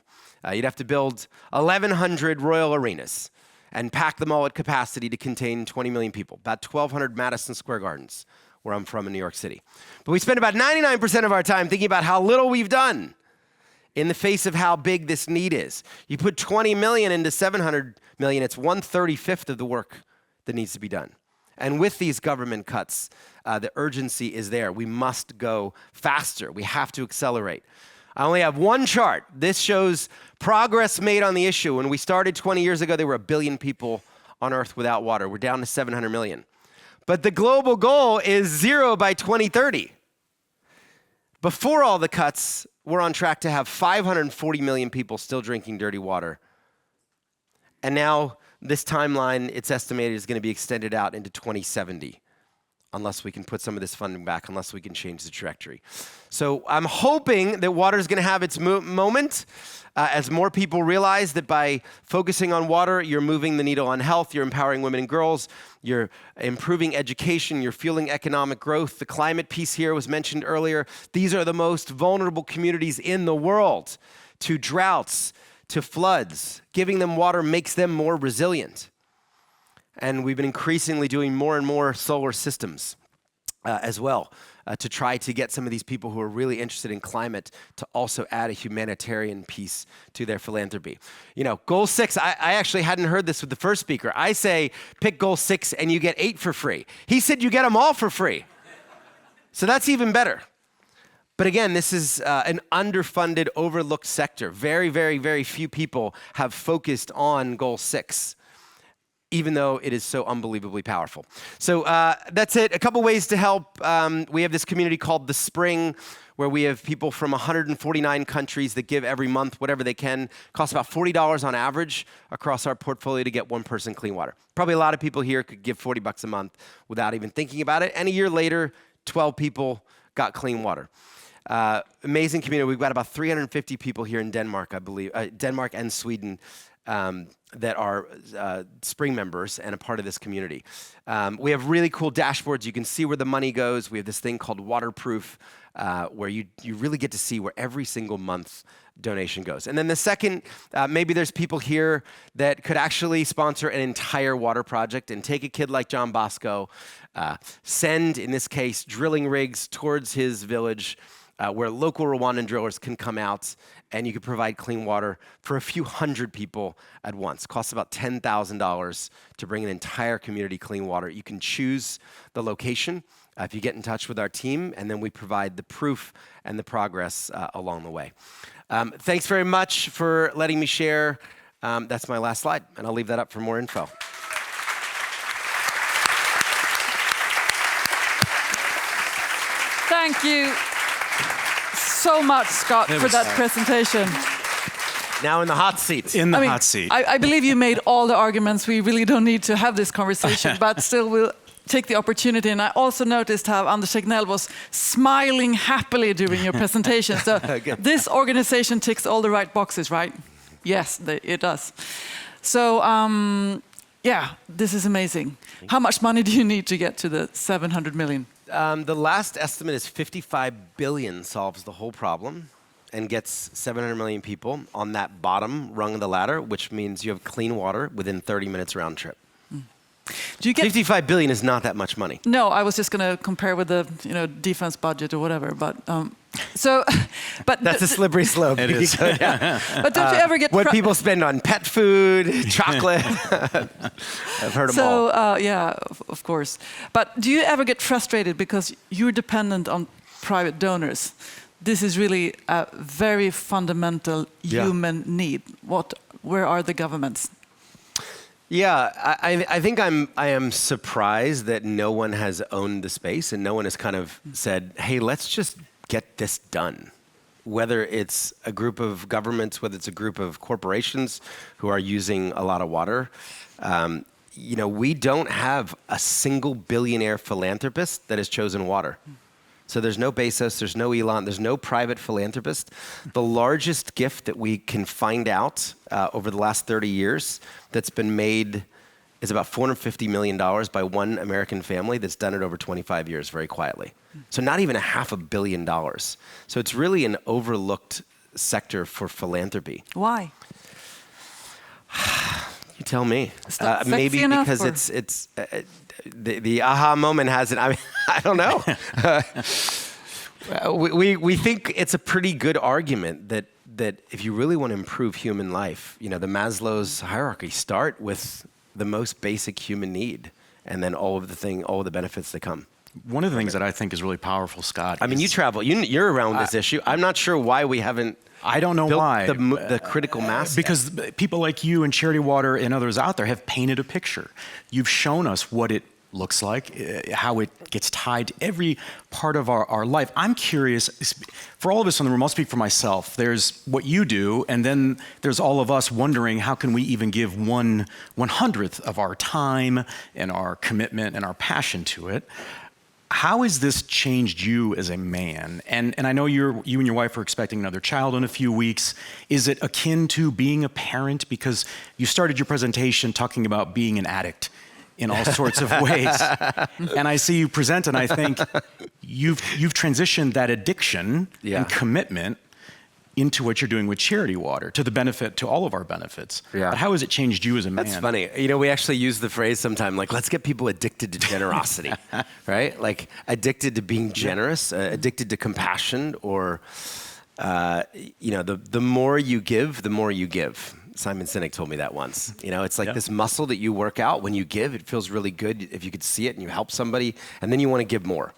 Speaker 6: You'd have to build 1,100 Royal Arenas and pack them all at capacity to contain 20 million people, about 1,200 Madison Square Gardens, where I'm from in New York City. But we spend about 99% of our time thinking about how little we've done. in the face of how big this need is. You put 20 million into 700 million, it's 1/35 of the work that needs to be done. And with these government cuts, the urgency is there. We must go faster. We have to accelerate. I only have one chart. This shows progress made on the issue. When we started 20 years ago, there were 1 billion people on Earth without water. We're down to 700 million. But the global goal is 0 by 2030. Before all the cuts, we're on track to have 540 million people still drinking dirty water. And now this timeline, it's estimated, is going to be extended out into 2070, unless we can put some of this funding back, unless we can change the trajectory. So I'm hoping that water is going to have its moment as more people realize that by focusing on water, you're moving the needle on health, you're empowering women and girls, you're improving education, you're fueling economic growth. The climate piece here was mentioned earlier. These are the most vulnerable communities in the world to droughts, to floods. Giving them water makes them more resilient. And we've been increasingly doing more and more solar systems as well to try to get some of these people who are really interested in climate to also add a humanitarian piece to their philanthropy. You know, goal 6, I actually hadn't heard this with the first speaker. I say, pick goal 6 and you get 8 for free. He said you get them all for free. So that's even better. But again, this is an underfunded, overlooked sector. Very, very, very few people have focused on goal 6. Even though it is so unbelievably powerful. So that's it. A couple ways to help. We have this community called The Spring, where we have people from 149 countries that give every month whatever they can. Costs about $40 on average across our portfolio to get one person clean water. Probably a lot of people here could give $40 a month without even thinking about it. And a year later, 12 people got clean water. Amazing community. We've got about 350 people here in Denmark, I believe, Denmark and Sweden, that are Spring members and a part of this community. We have really cool dashboards. You can see where the money goes. We have this thing called Waterproof, where you really get to see where every single month donation goes. And then the second, maybe there's people here that could actually sponsor an entire water project and take a kid like John Bosco, send, in this case, drilling rigs towards his village, where local Rwandan drillers can come out and you can provide clean water for a few hundred people at once. It costs about $10,000 to bring an entire community clean water. You can choose the location if you get in touch with our team, and then we provide the proof and the progress along the way. Thanks very much for letting me share. That's my last slide, and I'll leave that up for more info.
Speaker 1: Thank you so much, Scott, for that presentation.
Speaker 6: Now in the hot seat.
Speaker 2: In the hot seat.
Speaker 1: I believe you made all the arguments. We really don't need to have this conversation, but still we'll take the opportunity. And I also noticed how Anders Tegnell was smiling happily during your presentation. So this organization ticks all the right boxes, right? Yes, it does. So yeah, this is amazing. How much money do you need to get to the 700 million?
Speaker 6: The last estimate is 55 billion solves the whole problem and gets 700 million people on that bottom rung of the ladder, which means you have clean water within 30 minutes round trip.
Speaker 1: Do you get
Speaker 6: 55 billion is not that much money.
Speaker 1: No, I was just going to compare with the defense budget or whatever, but but
Speaker 6: that's a slippery slope.
Speaker 2: It is.
Speaker 6: Yeah.
Speaker 1: But don't you ever get
Speaker 6: what people spend on pet food, chocolate? I've heard them all.
Speaker 1: So yeah, of course. But do you ever get frustrated because you're dependent on private donors? This is really a very fundamental human need. Where are the governments?
Speaker 6: Yeah, I think I am surprised that no one has owned the space and no one has kind of said, hey, let's just get this done. Whether it's a group of governments, whether it's a group of corporations who are using a lot of water. We don't have a single billionaire philanthropist that has chosen water. So there's no Bezos, there's no Elon, there's no private philanthropist. The largest gift that we can find out over the last 30 years that's been made is about $450 million by one American family that's done it over 25 years very quietly. So not even $500 million. So it's really an overlooked sector for philanthropy.
Speaker 1: Why?
Speaker 6: You tell me.
Speaker 1: Maybe
Speaker 6: because it's the aha moment hasn't. I mean, I don't know. We think it's a pretty good argument that that if you really want to improve human life, the Maslow's hierarchy start with the most basic human need, and then all of the benefits that come.
Speaker 2: One of the things that I think is really powerful, Scott.
Speaker 6: I mean, you travel. You're around this issue. I'm not sure why we haven't.
Speaker 2: I don't know why.
Speaker 6: The critical mass.
Speaker 2: Because people like you and Charity Water and others out there have painted a picture. You've shown us what it looks like, how it gets tied to every part of our life. I'm curious, for all of us in the room, I'll speak for myself, there's what you do, and then there's all of us wondering how can we even give 1/100th of our time and our commitment and our passion to it. How has this changed you as a man? And I know you and your wife are expecting another child in a few weeks. Is it akin to being a parent? Because you started your presentation talking about being an addict in all sorts of ways. And I see you present, and I think you've transitioned that addiction and commitment into what you're doing with Charity Water, to all of our benefits.
Speaker 6: Yeah.
Speaker 2: But how has it changed you as a man?
Speaker 6: That's funny. We actually use the phrase sometimes, like, let's get people addicted to generosity, right? Like addicted to being generous, addicted to compassion, or, the more you give, the more you give. Simon Sinek told me that once. It's like this muscle that you work out. When you give, it feels really good if you could see it and you help somebody, and then you want to give more.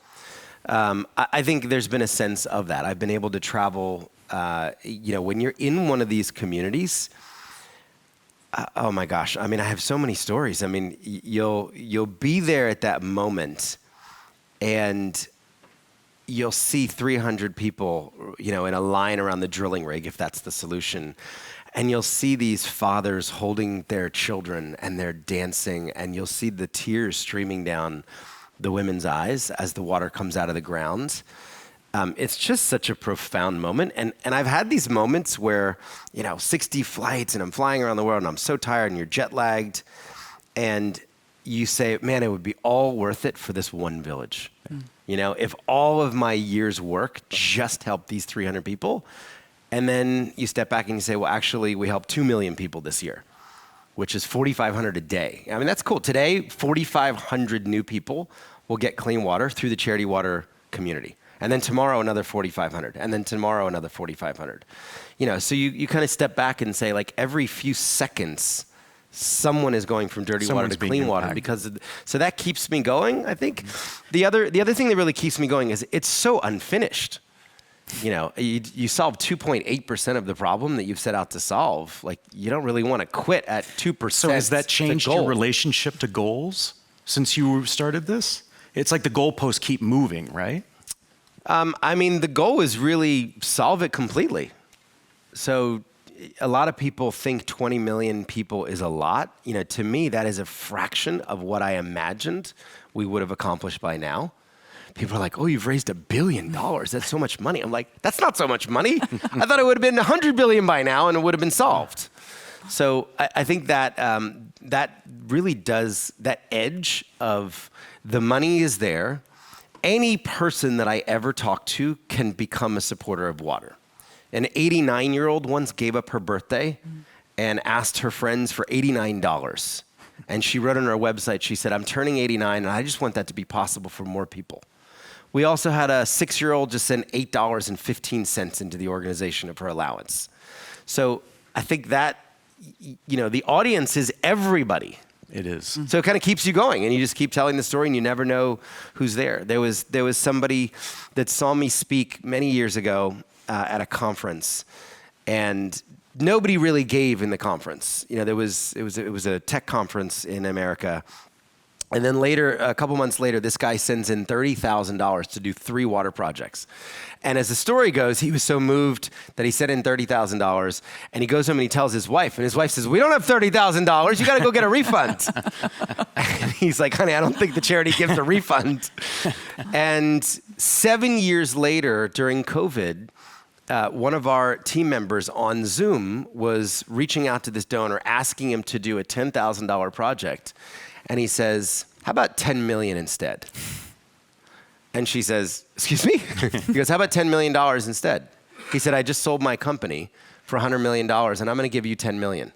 Speaker 6: I think there's been a sense of that. I've been able to travel. When you're in one of these communities, oh my gosh! I mean, I have so many stories. I mean, you'll be there at that moment, and you'll see 300 people, in a line around the drilling rig, if that's the solution. And you'll see these fathers holding their children, and they're dancing, and you'll see the tears streaming down the women's eyes as the water comes out of the ground. It's just such a profound moment. And I've had these moments where, 60 flights, and I'm flying around the world, and I'm so tired, and you're jet lagged, and you say, man, it would be all worth it for this one village. If all of my year's work just helped these 300 people. And then you step back and you say, well, actually, we helped 2 million people this year, which is 4,500 a day. I mean, that's cool. Today, 4,500 new people will get clean water through the Charity Water community. And then tomorrow, another 4,500. And then tomorrow, another 4,500. So you kind of step back and say, like, every few seconds, someone is going from dirty water to clean water. So that keeps me going, I think. The other thing that really keeps me going is it's so unfinished. You solve 2.8% of the problem that you've set out to solve. Like, you don't really want to quit at 2%.
Speaker 2: So has that changed your relationship to goals since you started this? It's like the goalposts keep moving, right?
Speaker 6: The goal is really solve it completely. So a lot of people think 20 million people is a lot. To me, that is a fraction of what I imagined we would have accomplished by now. People are like, oh, you've raised $1 billion. That's so much money. I'm like, that's not so much money. I thought it would have been 100 billion by now and it would have been solved. So I think that that really does, that edge of the money is there. Any person that I ever talk to can become a supporter of water. An 89-year-old once gave up her birthday and asked her friends for $89. And she wrote on her website, she said, I'm turning 89 and I just want that to be possible for more people. We also had a 6-year-old just send $8.15 into the organization of her allowance. So I think that, the audience is everybody.
Speaker 2: It is.
Speaker 6: So it kind of keeps you going, and you just keep telling the story, and you never know who's there. There was somebody that saw me speak many years ago at a conference, and nobody really gave in the conference. It was a tech conference in America. And then later, a couple months later, this guy sends in $30,000 to do 3 water projects. And as the story goes, he was so moved that he sent in $30,000, and he goes home and he tells his wife, and his wife says, we don't have $30,000, you gotta go get a refund. And he's like, honey, I don't think the charity gives a refund. And 7 years later, during COVID, one of our team members on Zoom was reaching out to this donor, asking him to do a $10,000 project. And he says, how about 10 million instead? And she says, excuse me? He goes, how about $10 million instead? He said, I just sold my company for $100 million and I'm gonna give you 10 million.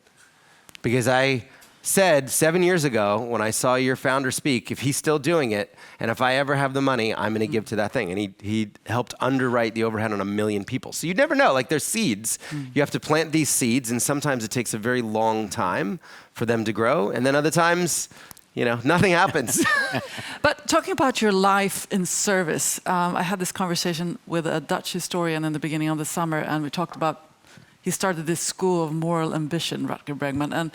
Speaker 6: Because I said 7 years ago when I saw your founder speak, if he's still doing it, and if I ever have the money, I'm going to give to that thing. And he helped underwrite the overhead on 1 million people. So you never know, like there's seeds. You have to plant these seeds, and sometimes it takes a very long time for them to grow. And then other times, nothing happens.
Speaker 1: But talking about your life in service, I had this conversation with a Dutch historian in the beginning of the summer, and we talked about he started this school of moral ambition, Rutger Bregman, and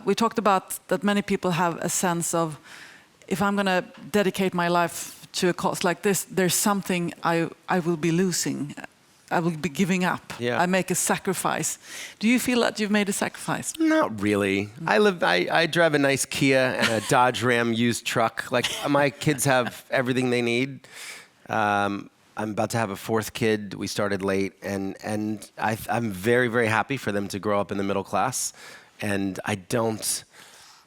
Speaker 1: we talked about that many people have a sense of, if I'm going to dedicate my life to a cause like this, there's something I will be losing. I will be giving up.
Speaker 6: Yeah.
Speaker 1: I make a sacrifice. Do you feel that you've made a sacrifice?
Speaker 6: Not really. I drive a nice Kia and a Dodge Ram used truck. Like my kids have everything they need. I'm about to have a 4th kid. We started late, and I'm very, very happy for them to grow up in the middle class. And I don't,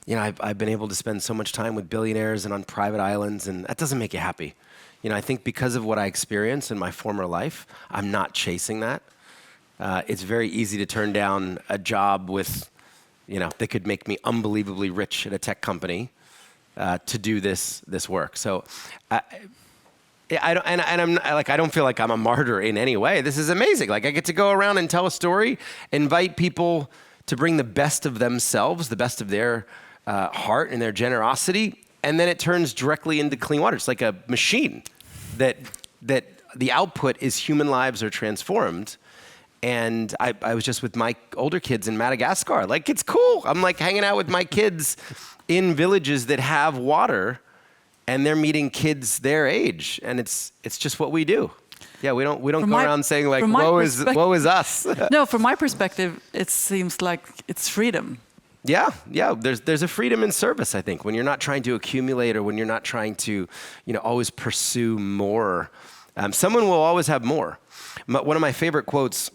Speaker 6: I've been able to spend so much time with billionaires and on private islands, and that doesn't make you happy. I think because of what I experienced in my former life, I'm not chasing that. It's very easy to turn down a job with, that could make me unbelievably rich at a tech company to do this work. So. I don't feel like I'm a martyr in any way. This is amazing. Like I get to go around and tell a story, invite people to bring the best of themselves, the best of their heart and their generosity, and then it turns directly into clean water. It's like a machine that the output is human lives are transformed. And I was just with my older kids in Madagascar. Like it's cool. I'm like hanging out with my kids in villages that have water. And they're meeting kids their age, and it's just what we do. Yeah, we don't go around saying like, woe is us.
Speaker 1: No, from my perspective, it seems like it's freedom.
Speaker 6: Yeah. There's a freedom in service, I think, when you're not trying to accumulate or when you're not trying to, always pursue more. Someone will always have more. One of my favorite quotes.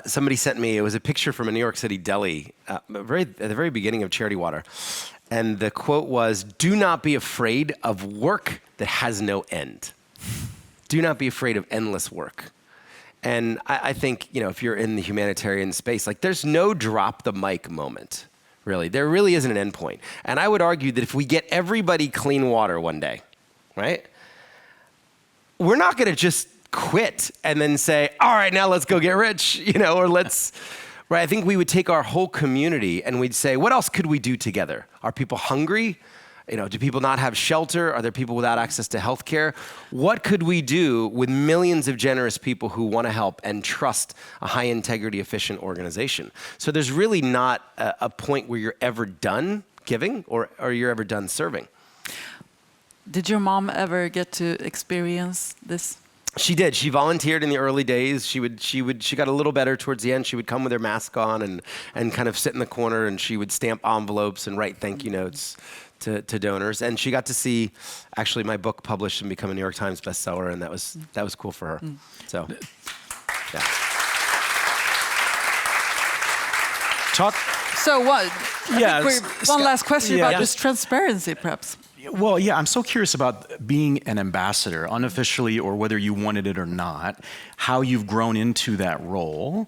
Speaker 6: Somebody sent me. It was a picture from a New York City deli, at the very beginning of Charity Water. And the quote was, "Do not be afraid of work that has no end." Do not be afraid of endless work. And I think, if you're in the humanitarian space, like there's no drop the mic moment, really. There really isn't an end point. And I would argue that if we get everybody clean water one day, right, we're not going to just quit and then say, all right, now let's go get rich, or let's... Right, I think we would take our whole community and we'd say, what else could we do together? Are people hungry? Do people not have shelter? Are there people without access to healthcare? What could we do with millions of generous people who want to help and trust a high integrity, efficient organization? So there's really not a point where you're ever done giving or you're ever done serving.
Speaker 1: Did your mom ever get to experience this?
Speaker 6: She did. She volunteered in the early days. She got a little better towards the end. She would come with her mask on and kind of sit in the corner, and she would stamp envelopes and write thank you notes to donors. And she got to see actually my book published and become a New York Times bestseller, and that was cool for her. So, yeah.
Speaker 1: So what?
Speaker 2: Yeah.
Speaker 1: One last question about
Speaker 2: Yeah.
Speaker 1: this transparency, perhaps.
Speaker 2: Well, yeah, I'm so curious about being an ambassador, unofficially or whether you wanted it or not, how you've grown into that role,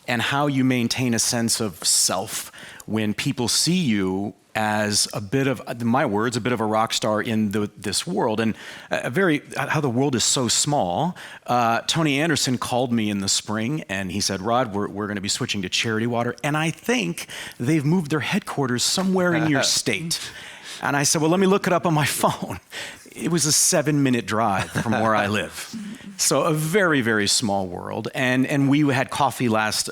Speaker 2: and how you maintain a sense of self when people see you as a bit of, my words, a bit of a rock star in this world, and how the world is so small. Tony Anderson called me in the spring, and he said, Rod, we're going to be switching to Charity Water, and I think they've moved their headquarters somewhere in your state. And I said, well, let me look it up on my phone. It was a 7-minute drive from where I live. So a very, very small world. And we had coffee last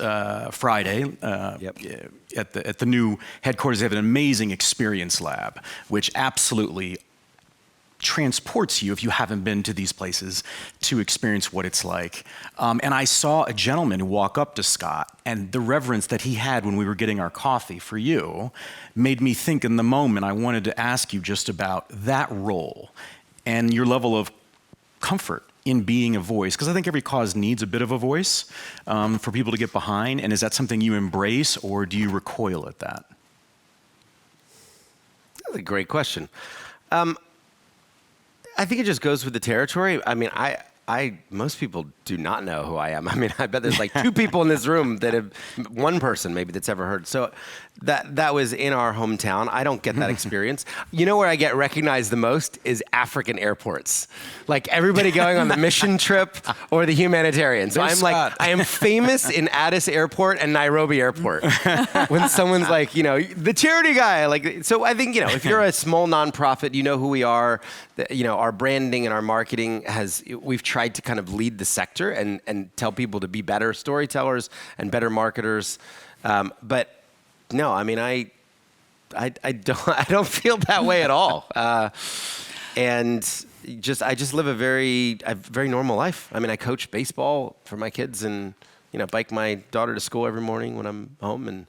Speaker 2: Friday at the new headquarters. They have an amazing experience lab, which absolutely transports you, if you haven't been to these places, to experience what it's like. And I saw a gentleman walk up to Scott, and the reverence that he had when we were getting our coffee for you made me think in the moment. I wanted to ask you just about that role and your level of comfort in being a voice, because I think every cause needs a bit of a voice for people to get behind. And is that something you embrace, or do you recoil at that?
Speaker 6: That's a great question. I think it just goes with the territory. I mean, most people do not know who I am. I mean, I bet there's like 2 people in this room that have, one person maybe that's ever heard. So that was in our hometown. I don't get that experience. You know where I get recognized the most is African airports. Like everybody going on the mission trip or the humanitarian. So I'm like, I am famous in Addis Airport and Nairobi Airport. When someone's like, you know, the charity guy. Like, so I think, you know, if you're a small nonprofit, you know who we are. You know, our branding and our marketing we've tried to kind of lead the sector and tell people to be better storytellers and better marketers. But no, I mean, I don't feel that way at all. And I just live a very normal life. I mean, I coach baseball for my kids and, you know, bike my daughter to school every morning when I'm home. And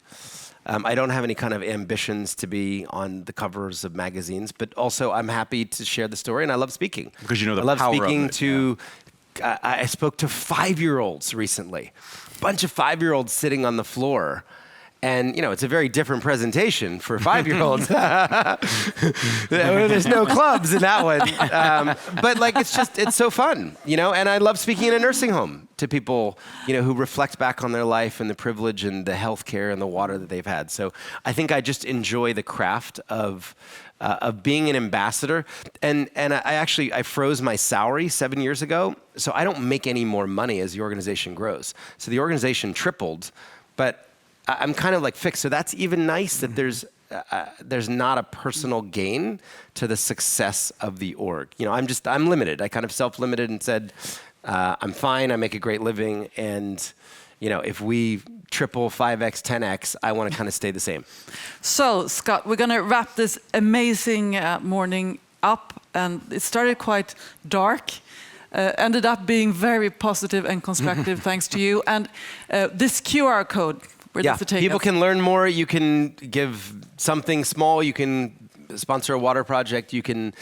Speaker 6: I don't have any kind of ambitions to be on the covers of magazines, but also I'm happy to share the story, and I love speaking.
Speaker 2: Because you know the
Speaker 6: I love
Speaker 2: power
Speaker 6: speaking
Speaker 2: of it.
Speaker 6: to. I spoke to 5-year-olds recently, a bunch of 5-year-olds sitting on the floor. And, you know, it's a very different presentation for 5-year-olds. There's no clubs in that one. But, like, it's so fun, you know? And I love speaking in a nursing home to people, you know, who reflect back on their life and the privilege and the health care and the water that they've had. So I think I just enjoy the craft of being an ambassador. And I froze my salary 7 years ago, so I don't make any more money as the organization grows. So the organization tripled, but I'm kind of like fixed. So that's even nice that there's not a personal gain to the success of the org. You know, I'm limited. I kind of self-limited and said, I'm fine. I make a great living. And, you know, if we triple, 5x, 10x, I want to kind of stay the same.
Speaker 1: So, Scott, we're going to wrap this amazing morning up. And it started quite dark. Ended up being very positive and constructive thanks to you. And this QR code, where does it take
Speaker 6: people
Speaker 1: us?
Speaker 6: can learn more. You can give something small. You can sponsor a water project. You can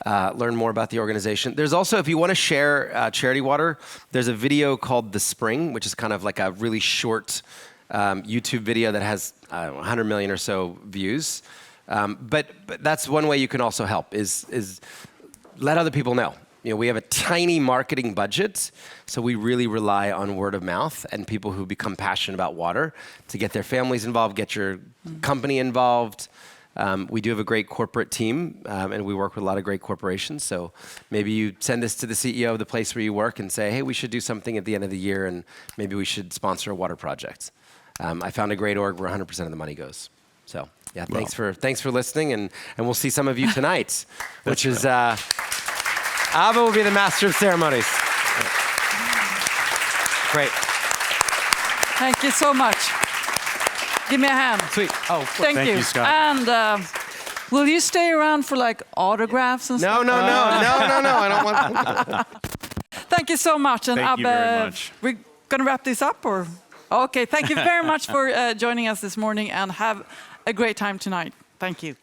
Speaker 6: learn more about the organization. There's also, if you want to share charity water, there's a video called The Spring, which is kind of like a really short YouTube video that has 100 million or so views. But that's one way you can also help is let other people know. You know, we have a tiny marketing budget, so we really rely on word of mouth and people who become passionate about water to get their families involved, get your company involved. We do have a great corporate team, and we work with a lot of great corporations. So maybe you send this to the CEO of the place where you work and say, hey, we should do something at the end of the year, and maybe we should sponsor a water project. I found a great org where 100% of the money goes. So, yeah, thanks for listening, and we'll see some of you tonight, which is... Abbe will be the master of ceremonies. Great.
Speaker 1: Thank you so much. Give me a hand.
Speaker 6: Sweet. Oh,
Speaker 1: thank you,
Speaker 2: Scott.
Speaker 1: And will you stay around for like autographs and stuff?
Speaker 6: No, I don't want.
Speaker 1: Thank you so much. And
Speaker 2: Thank you
Speaker 1: Abbe,
Speaker 2: very much.
Speaker 1: we're going to wrap this up, or? Okay, thank you very much for joining us this morning, and have a great time tonight. Thank you.